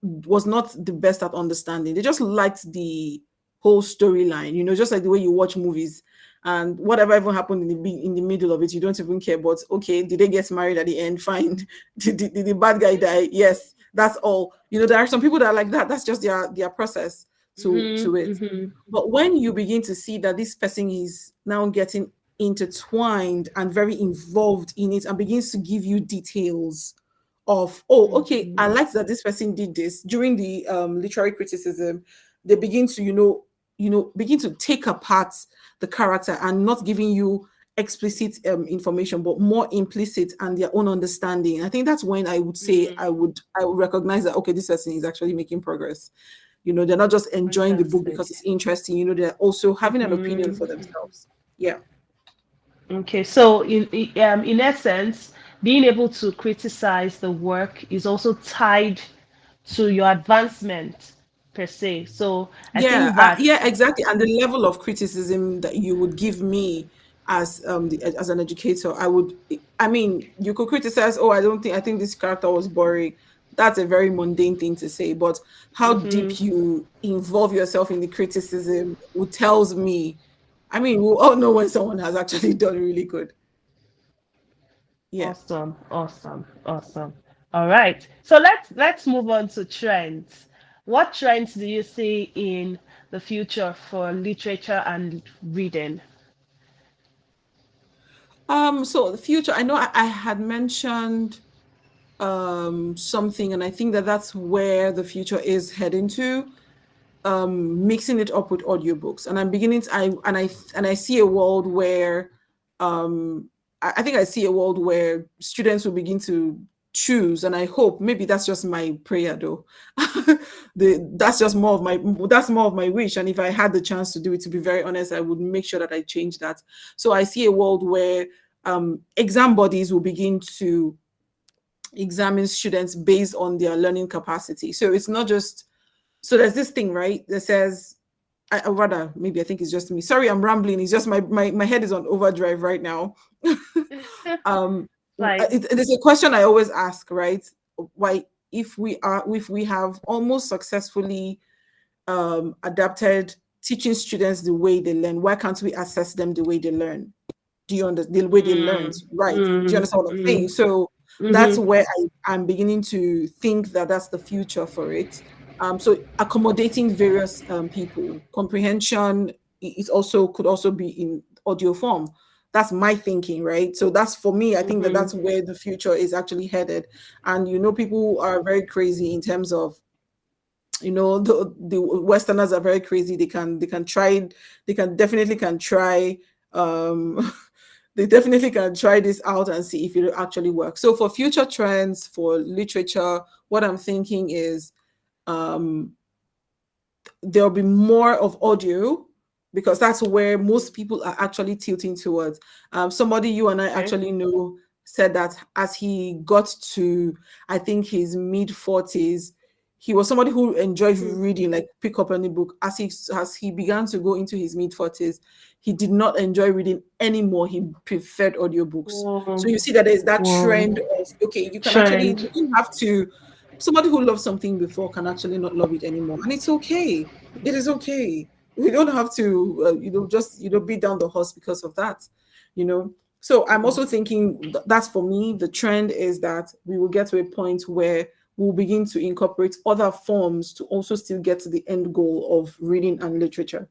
B: was not the best at understanding. They just liked the whole storyline, just like the way you watch movies, and whatever even happened in the middle of it, you don't even care. But okay, did they get married at the end? Fine. Did the bad guy die? Yes, that's all. There are some people that are like that. That's just their process to
A: Mm-hmm,
B: it.
A: mm-hmm,
B: But when you begin to see that this person is now getting intertwined and very involved in it and begins to give you details of, oh, okay, I
A: mm-hmm,
B: like that this person did this during the literary criticism. They begin to begin to take apart the character and not giving you explicit information but more implicit and their own understanding. I think that's when I would say
A: mm-hmm.
B: I would recognize that, okay, this person is actually making progress. They're not just enjoying the book
A: Fantastic.
B: because it's interesting. They're also having an opinion for
A: Mm-hmm.
B: themselves. Yeah.
A: Okay, so in essence, being able to criticize the work is also tied to your advancement per se. So I
B: Yeah,
A: think that
B: yeah, exactly. And the level of criticism that you would give me as an educator, I mean, you could criticize, oh, I think this character was boring. That's a very mundane thing to say, but how
A: mhm,
B: deep you involve yourself in the criticism would tells me. I mean, we all know when someone has actually done really good. Yeah.
A: awesome, awesome, awesome. All right. So let's move on to trends. What trends do you see in the future for literature and reading?
B: So the future, I know I had mentioned something, and I think that that's where the future is heading to, mixing it up with audiobooks. And I'm beginning to, I see a world where I think I see a world where students will begin to choose, and I hope, maybe that's just my prayer though. That's more of my wish. And if I had the chance to do it, to be very honest, I would make sure that I change that. So I see a world where exam bodies will begin to examine students based on their learning capacity. So it's not just, so there's this thing, right, that says, or rather, maybe I think it's just me. Sorry, I'm rambling. It's just my head is on overdrive right now. um,
A: Fine.
B: it is a question I always ask, right? Why, if we have almost successfully adapted teaching students the way they learn, why can't we assess them the way they learn? Do you understand the way they learned,
A: Mm,
B: right? Do you
A: mm,
B: understand what I'm saying?
A: mm,
B: So that's
A: mm-hmm,
B: where I'm beginning to think that that's the future for it. So accommodating various people, comprehension is also, could also be in audio form. That's my thinking, right? So that's, for me, I think that
A: mm-hmm,
B: that's where the future is actually headed. And people are very crazy in terms of, the Westerners are very crazy. They can try, they can definitely can try, um they definitely can try this out and see if it actually works. So for future trends for literature, what I'm thinking is, um there'll be more of audio, because that's where most people are actually tilting towards. Somebody you and I
A: okay.
B: actually know said that as he got to, I think, his mid 40s, he was somebody who enjoyed
A: Mm.
B: reading, like pick up any book. As he began to go into his mid 40s, he did not enjoy reading anymore. He preferred audiobooks. So
A: Whoa,
B: you see that there's that trend
A: whoa.
B: of, okay, you
A: Trend.
B: don't have to, somebody who loved something before can actually not love it anymore, and it's okay. It is okay. We don't have to just beat down the horse because of that. you know so I'm
A: Mm.
B: also thinking that's, for me, the trend is that we will get to a point where we'll begin to incorporate other forms to also still get to the end goal of reading and literature.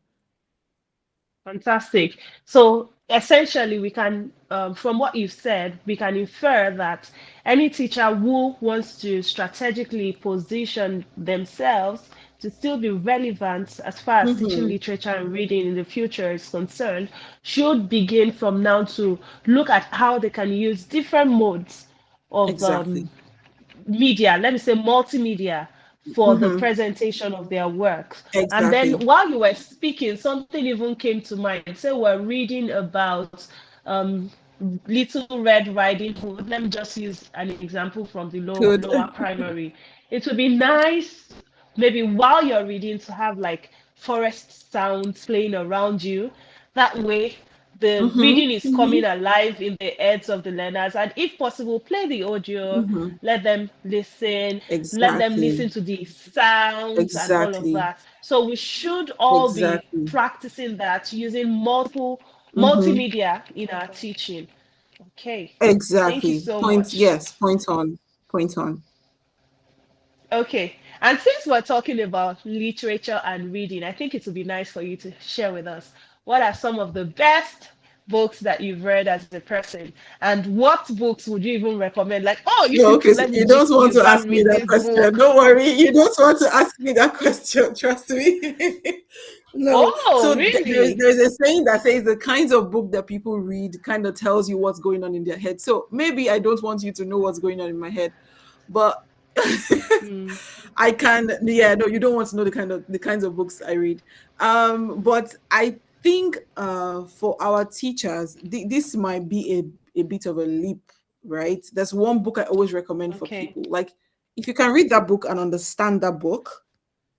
A: Fantastic. So essentially, we can, from what you've said, we can infer that any teacher who wants to strategically position themselves to still be relevant as far as teaching
B: Hmm.
A: literature and reading in the future is concerned should begin from now to look at how they can use different modes of
B: Exactly.
A: media, let me say multimedia, for the
B: Mm-hmm.
A: presentation of their works. And then
B: Exactly.
A: while you were speaking, something even came to mind. Say we're reading about um, Little Red Riding Hood. Let me just use an example from the
B: Good.
A: lower primary. It would be nice, maybe while you're reading, to have like forest sounds playing around you. That way, the
B: Mm-hmm.
A: reading is
B: Mm-hmm.
A: coming alive in the heads of the learners. And if possible, play the audio,
B: Mm-hmm.
A: let them
B: Exactly.
A: listen to the sounds and all of
B: Exactly.
A: that. So we should all be
B: Exactly.
A: practicing that using
B: Mm-hmm.
A: multimedia in our teaching. Okay. Thank you
B: Exactly.
A: so
B: Point.
A: much.
B: Yes. Point on. Point on.
A: Okay. And since we're talking about literature and reading, I think it would be nice for you to share with us what are some of the best books that you've read as a person, and what books would you even recommend? Like, oh, you
B: No,
A: people,
B: okay. So
A: let me
B: you don't
A: gist
B: want
A: you,
B: to
A: go and
B: ask me
A: read
B: that
A: this
B: question.
A: book.
B: Don't worry. You don't want to ask me that question. Trust me. No.
A: Oh,
B: So
A: really?
B: there's a saying that says the kinds of book that people read kind of tells you what's going on in their head. So maybe I don't want you to know what's going on in my head, but
A: Hmm.
B: I can. Yeah, no, you don't want to know the kinds of books I read. But I think for our teachers, this might be a bit of a leap, right? There's one book I always recommend for
A: Okay.
B: people. Like, if you can read that book and understand that book,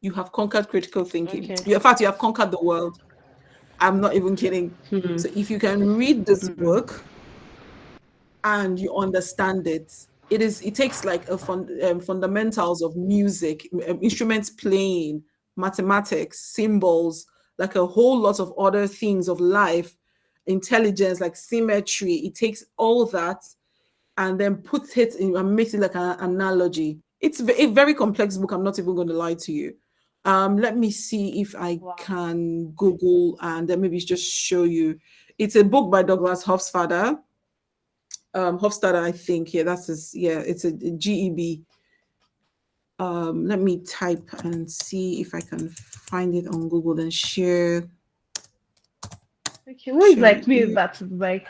B: you have conquered critical thinking.
A: Okay.
B: In fact, you have conquered the world. I'm not even kidding.
A: Hmm.
B: So if you can read this book and you understand it, it takes like fundamentals of music, instruments playing, mathematics, symbols, like a whole lot of other things of life, intelligence, like symmetry. It takes all that and then puts it in and makes it like an analogy. It's a very complex book. I'm not even going to lie to you. Let me see if I
A: Wow.
B: can Google and then maybe just show you. It's a book by Douglas Hofstadter. Hofstadter, I think. Yeah, that's his. Yeah, it's a GEB. Let me type and see if I can find it on Google and
A: Okay, who is
B: share
A: like
B: with
A: me
B: you.
A: that's like,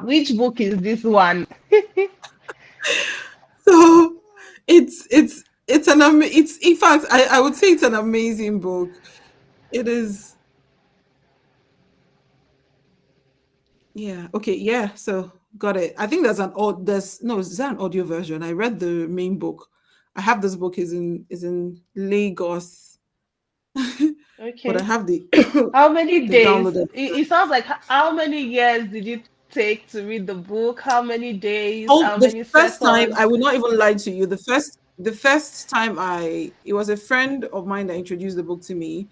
A: which book is this one?
B: So it's it's in fact I would say it's an amazing book. It is. Yeah. Okay. Yeah. So got it. I think there's no, is that an audio version? I read the main book. I have this book is in Lagos, but I
A: Okay.
B: have the
A: How many
B: the
A: days?
B: downloaded.
A: It sounds like how many years did you take to read the book? How many days?
B: Oh,
A: How
B: the
A: many
B: first time
A: sessions?
B: I would not even lie to you. The first time it was a friend of mine that introduced the book to me.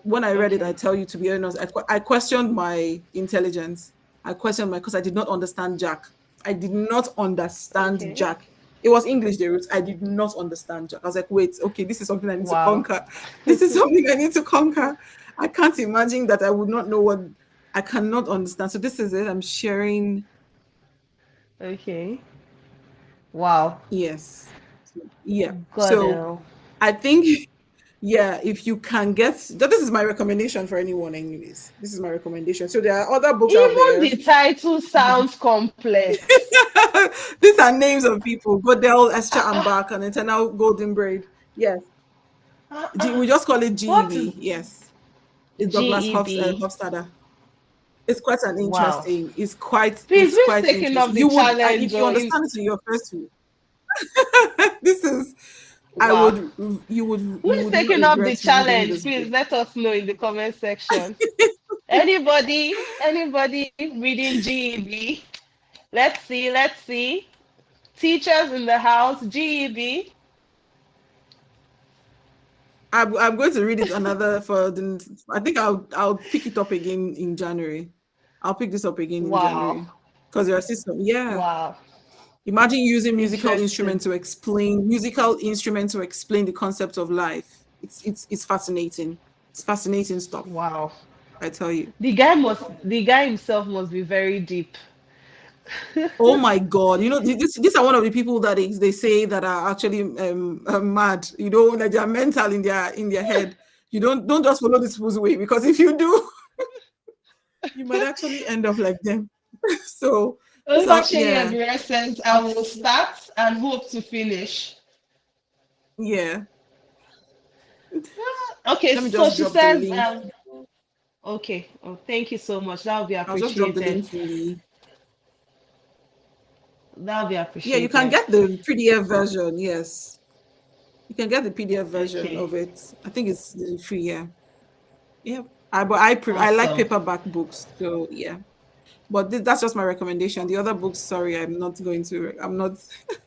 B: When I read it, I
A: Okay.
B: tell you to be honest, I questioned my intelligence. I questioned my because I did not understand Jack. I did not understand
A: Okay.
B: Jack. It was English the roots. I did not understand Jack. I was like, wait, okay, this is something I need to
A: Wow.
B: conquer. This is something I need to conquer. I can't imagine that I would not know what I cannot understand. So this is it. I'm sharing.
A: Okay. Wow.
B: Yes. Yeah.
A: God.
B: So I think yeah, if you can get this is my recommendation for anyone, anyways. This is my recommendation. So there are other books out
A: Even
B: there.
A: the title sounds complex.
B: These are names of people: Godel, Esther,
A: Ah,
B: and
A: ah,
B: Bach, and Eternal Golden Braid. Yes, we
A: ah.
B: just call it
A: What is
B: GEB. Yes, it's Douglas
A: GEB?
B: Hofstadter. It's quite an
A: Wow.
B: interesting.
A: Please,
B: It's
A: who's
B: quite
A: taking
B: interesting.
A: up the
B: You would
A: challenge?
B: if you
A: Or in
B: understand it in your first week. This is I
A: Wow.
B: would
A: Who
B: you
A: is
B: would not
A: taking up the
B: regret reading
A: challenge?
B: this book.
A: Please let us know in the comment section. Anybody reading GEB? Let's see. Teachers in the house, GEB.
B: I'm going to read it another for the. I think I'll pick it up again in January. I'll pick this up again in
A: Wow.
B: January because there are systems. Yeah,
A: Wow.
B: imagine using
A: Interesting.
B: musical instrument to explain the concept of life. It's fascinating. It's fascinating stuff.
A: Wow.
B: I tell you.
A: The guy himself must be very deep.
B: Oh my God! You know these are one of the people that they say that are actually mad. You know that they are mental in their head. You don't just follow this people's way because if you do, you might actually end up like them. So So
A: Udochi
B: yeah,
A: Yadira says, I will start and hope to finish.
B: yeah.
A: Okay,
B: Let me
A: so
B: just
A: she
B: drop the
A: says,
B: link.
A: okay, oh, thank you so much. That will be
B: I'll just drop the
A: appreciated.
B: link in the.
A: That will be
B: Yeah, you can
A: appreciated.
B: get the PDF version. Yes, you can get the PDF version
A: Okay,
B: of it. I think it's free. Yeah, yeah. I like
A: awesome.
B: paperback books. So yeah, but that's just my recommendation. The other books, sorry, I'm not going to. I'm not.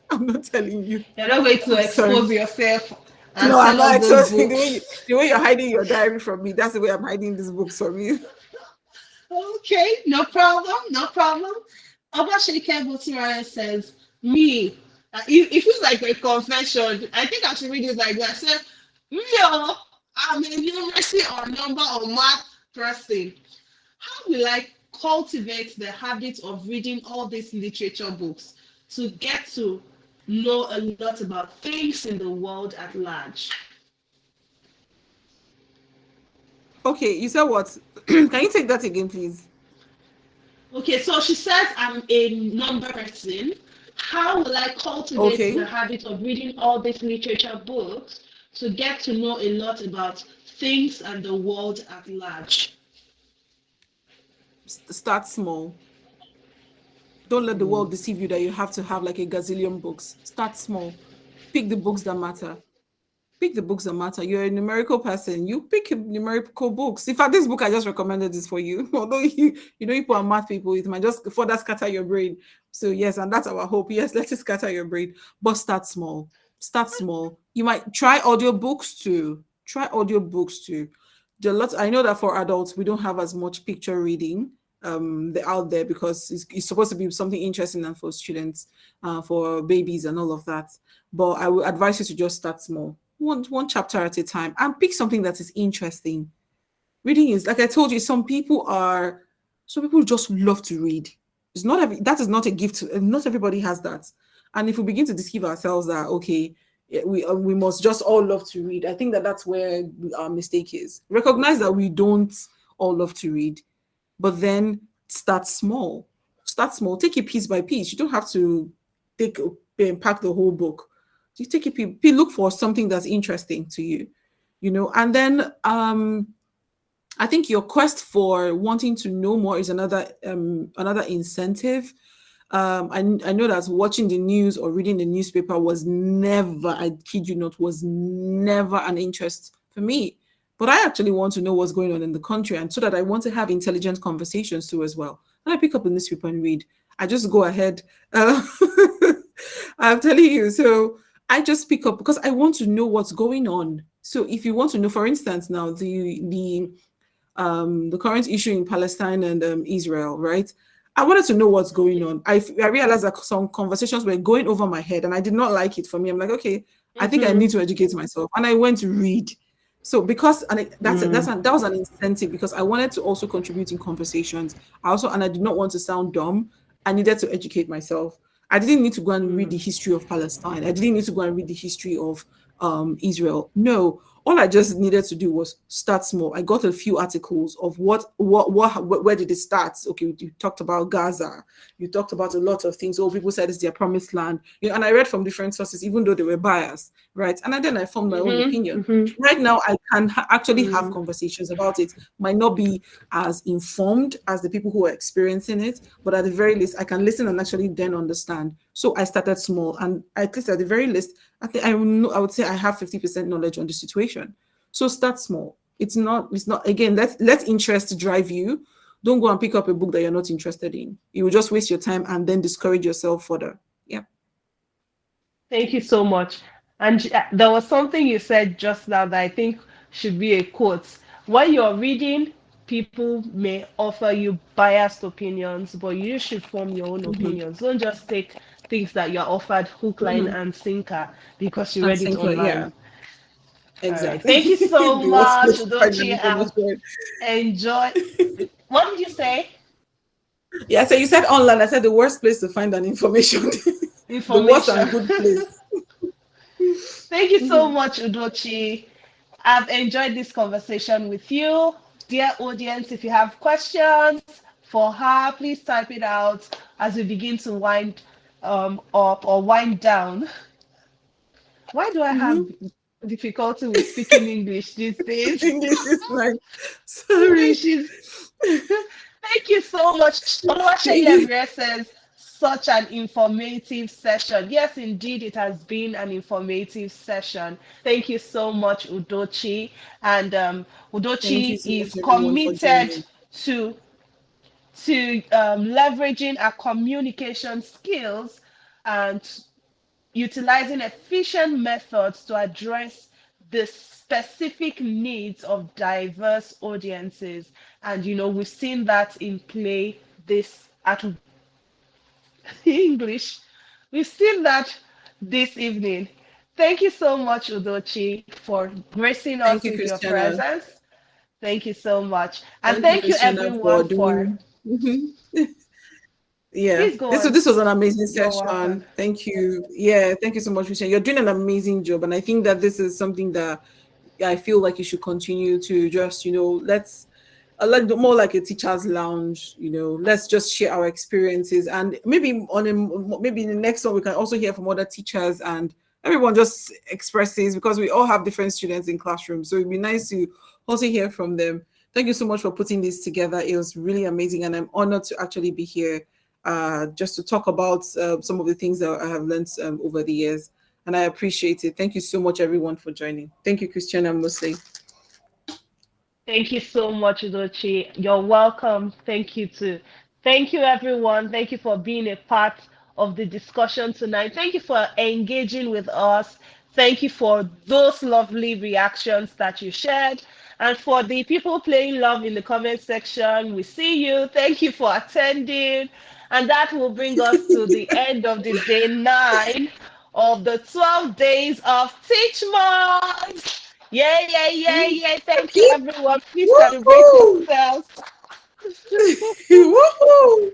B: I'm not telling you.
A: You're not going to
B: I'm sorry.
A: expose yourself and
B: No, I'm
A: tell
B: not
A: us those
B: exhausting
A: books.
B: the way you're hiding your diary from me. That's the way I'm hiding these books from you.
A: Okay, no problem, no problem. Obashike Botiraya says, me, it feels like a confession. I think I should read it like that. Say, me, I'm a numeracy or number or math person. How will I cultivate the habit of reading all these literature books to get to know a lot about things in the world at large?
B: Okay, you said what? Can you take that again, please?
A: Okay, so she says I'm a number person. How will I cultivate the
B: Okay,
A: habit of reading all these literature books to get to know a lot about things and the world at large?
B: start small. Don't let the
A: Mm.
B: world deceive you that you have to have like a gazillion books. Start small. Pick the books that matter. Pick the books that matter. You're a numerical person. You pick numerical books. In fact, this book I just recommended is for you. Although you know people are math people, it might just further scatter your brain. So yes, and that's our hope. Yes, let it scatter your brain. But start small. Start small. You might try audiobooks too. Try audiobooks too. There are lots. I know that for adults, we don't have as much picture reading out there because it's supposed to be something interesting and for students, for babies and all of that. But I would advise you to just start small, one chapter at a time, and pick something that is interesting. Reading is, like I told you, some people just love to read. It's not that is not a gift. Not everybody has that. And if we begin to deceive ourselves that okay, we must just all love to read, I think that that's where our mistake is. Recognize that we don't all love to read, but then start small. Start small. Take it piece by piece. You don't have to take pack the whole book. You take it look for something that's interesting to you, and then I think your quest for wanting to know more is another incentive. I know that watching the news or reading the newspaper was never, I kid you not, was never an interest for me. But I actually want to know what's going on in the country, and so that I want to have intelligent conversations too as well. And I pick up the newspaper and read. I just go ahead. I'm telling you. So I just pick up because I want to know what's going on. So if you want to know, for instance, now the current issue in Palestine and Israel, right? I wanted to know what's going on. I realized that some conversations were going over my head, and I did not like it. For me, I'm like, okay, I think I need
A: Mm-hmm.
B: to educate myself, and I went to read. So because
A: Mm.
B: that was an incentive because I wanted to also contribute in conversations. I did not want to sound dumb. I needed to educate myself. I didn't need to go and read
A: Mm.
B: the history of Palestine. I didn't need to go and read the history of Israel. No, all I just needed to do was start small. I got a few articles of where did it start? Okay, you talked about Gaza, you talked about a lot of things. Oh, people said it's their promised land, and I read from different sources, even though they were biased, right? And then I formed my own
A: Mm-hmm.
B: opinion.
A: Mm-hmm.
B: Right now, I can actually have
A: Mm.
B: conversations about it. Might not be as informed as the people who are experiencing it, but at the very least, I can listen and actually then understand. So I started small, and at least at the very least, I think I would say I have 50% knowledge on the situation. So start small. It's not again, let interest drive you. Don't go and pick up a book that you're not interested in. You will just waste your time and then discourage yourself further. Yeah.
A: Thank you so much. And there was something you said just now that I think should be a quote. When you're reading, people may offer you biased opinions, but you should form your own
B: Mm-hmm.
A: opinions. Don't just take things that you're offered hook, line,
B: Mm-hmm.
A: and sinker because you
B: And
A: read it
B: think, yeah,
A: online. All right.
B: exactly.
A: Thank you so
B: The worst
A: much,
B: place to find an
A: Udochi. I've
B: information.
A: enjoyed. What did you say?
B: Yeah, so you said online. I said the worst place to find an information. The worst
A: Information.
B: and good place.
A: Thank you so
B: Mhm.
A: much, Udochi. I've enjoyed this conversation with you. Dear audience, if you have questions for her, please type it out as we begin to wind up or wind down. Why do I have
B: Mm-hmm.
A: difficulty with speaking English these days?
B: English is fine. Sorry.
A: English is. Thank you so much. Oluwaseyi
B: English.
A: Evere says, such an informative session. Yes, indeed, it has been an informative session. Thank you so much, Udochi. And
B: Thank you
A: Udochi
B: so
A: is
B: much, everyone, for
A: committed
B: joining.
A: to leveraging our communication skills and utilizing efficient methods to address the specific needs of diverse audiences. And we've seen that in play this at English. We've seen that this evening. Thank you so much, Udochi, for gracing
B: Thank
A: us
B: you,
A: with your
B: Christiana.
A: presence. Thank you so much. And
B: Thank you,
A: thank you,
B: Christiana,
A: everyone,
B: for
A: for.
B: doing. Mhm. Yeah,
A: Please go
B: this was
A: on.
B: this was an amazing
A: You're welcome.
B: session. Thank you. Yeah, thank you so much, Christian. You're doing an amazing job, and I think that this is something that I feel like you should continue to just let's like more like a teacher's lounge. Let's just share our experiences, and maybe in the next one we can also hear from other teachers and everyone just expresses because we all have different students in classrooms. So it'd be nice to also hear from them. Thank you so much for putting this together. It was really amazing, and I'm honored to actually be here just to talk about some of the things that I have learned over the years. And I appreciate it. Thank you so much, everyone, for joining. Thank you, Christian and Musli.
A: Thank you so much, Udochi. You're welcome. Thank you too. Thank you, everyone. Thank you for being a part of the discussion tonight. Thank you for engaging with us. Thank you for those lovely reactions that you shared. And for the people playing love in the comment section, we see you. Thank you for attending. And that will bring us to the end of the day 9 of the 12 days of Teach Month. Yay, yay, yay, yay. Thank you, everyone. Please celebrate
B: Woohoo!
A: yourselves.
B: Woohoo!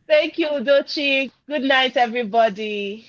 A: Thank you, Udochi. Good night, everybody.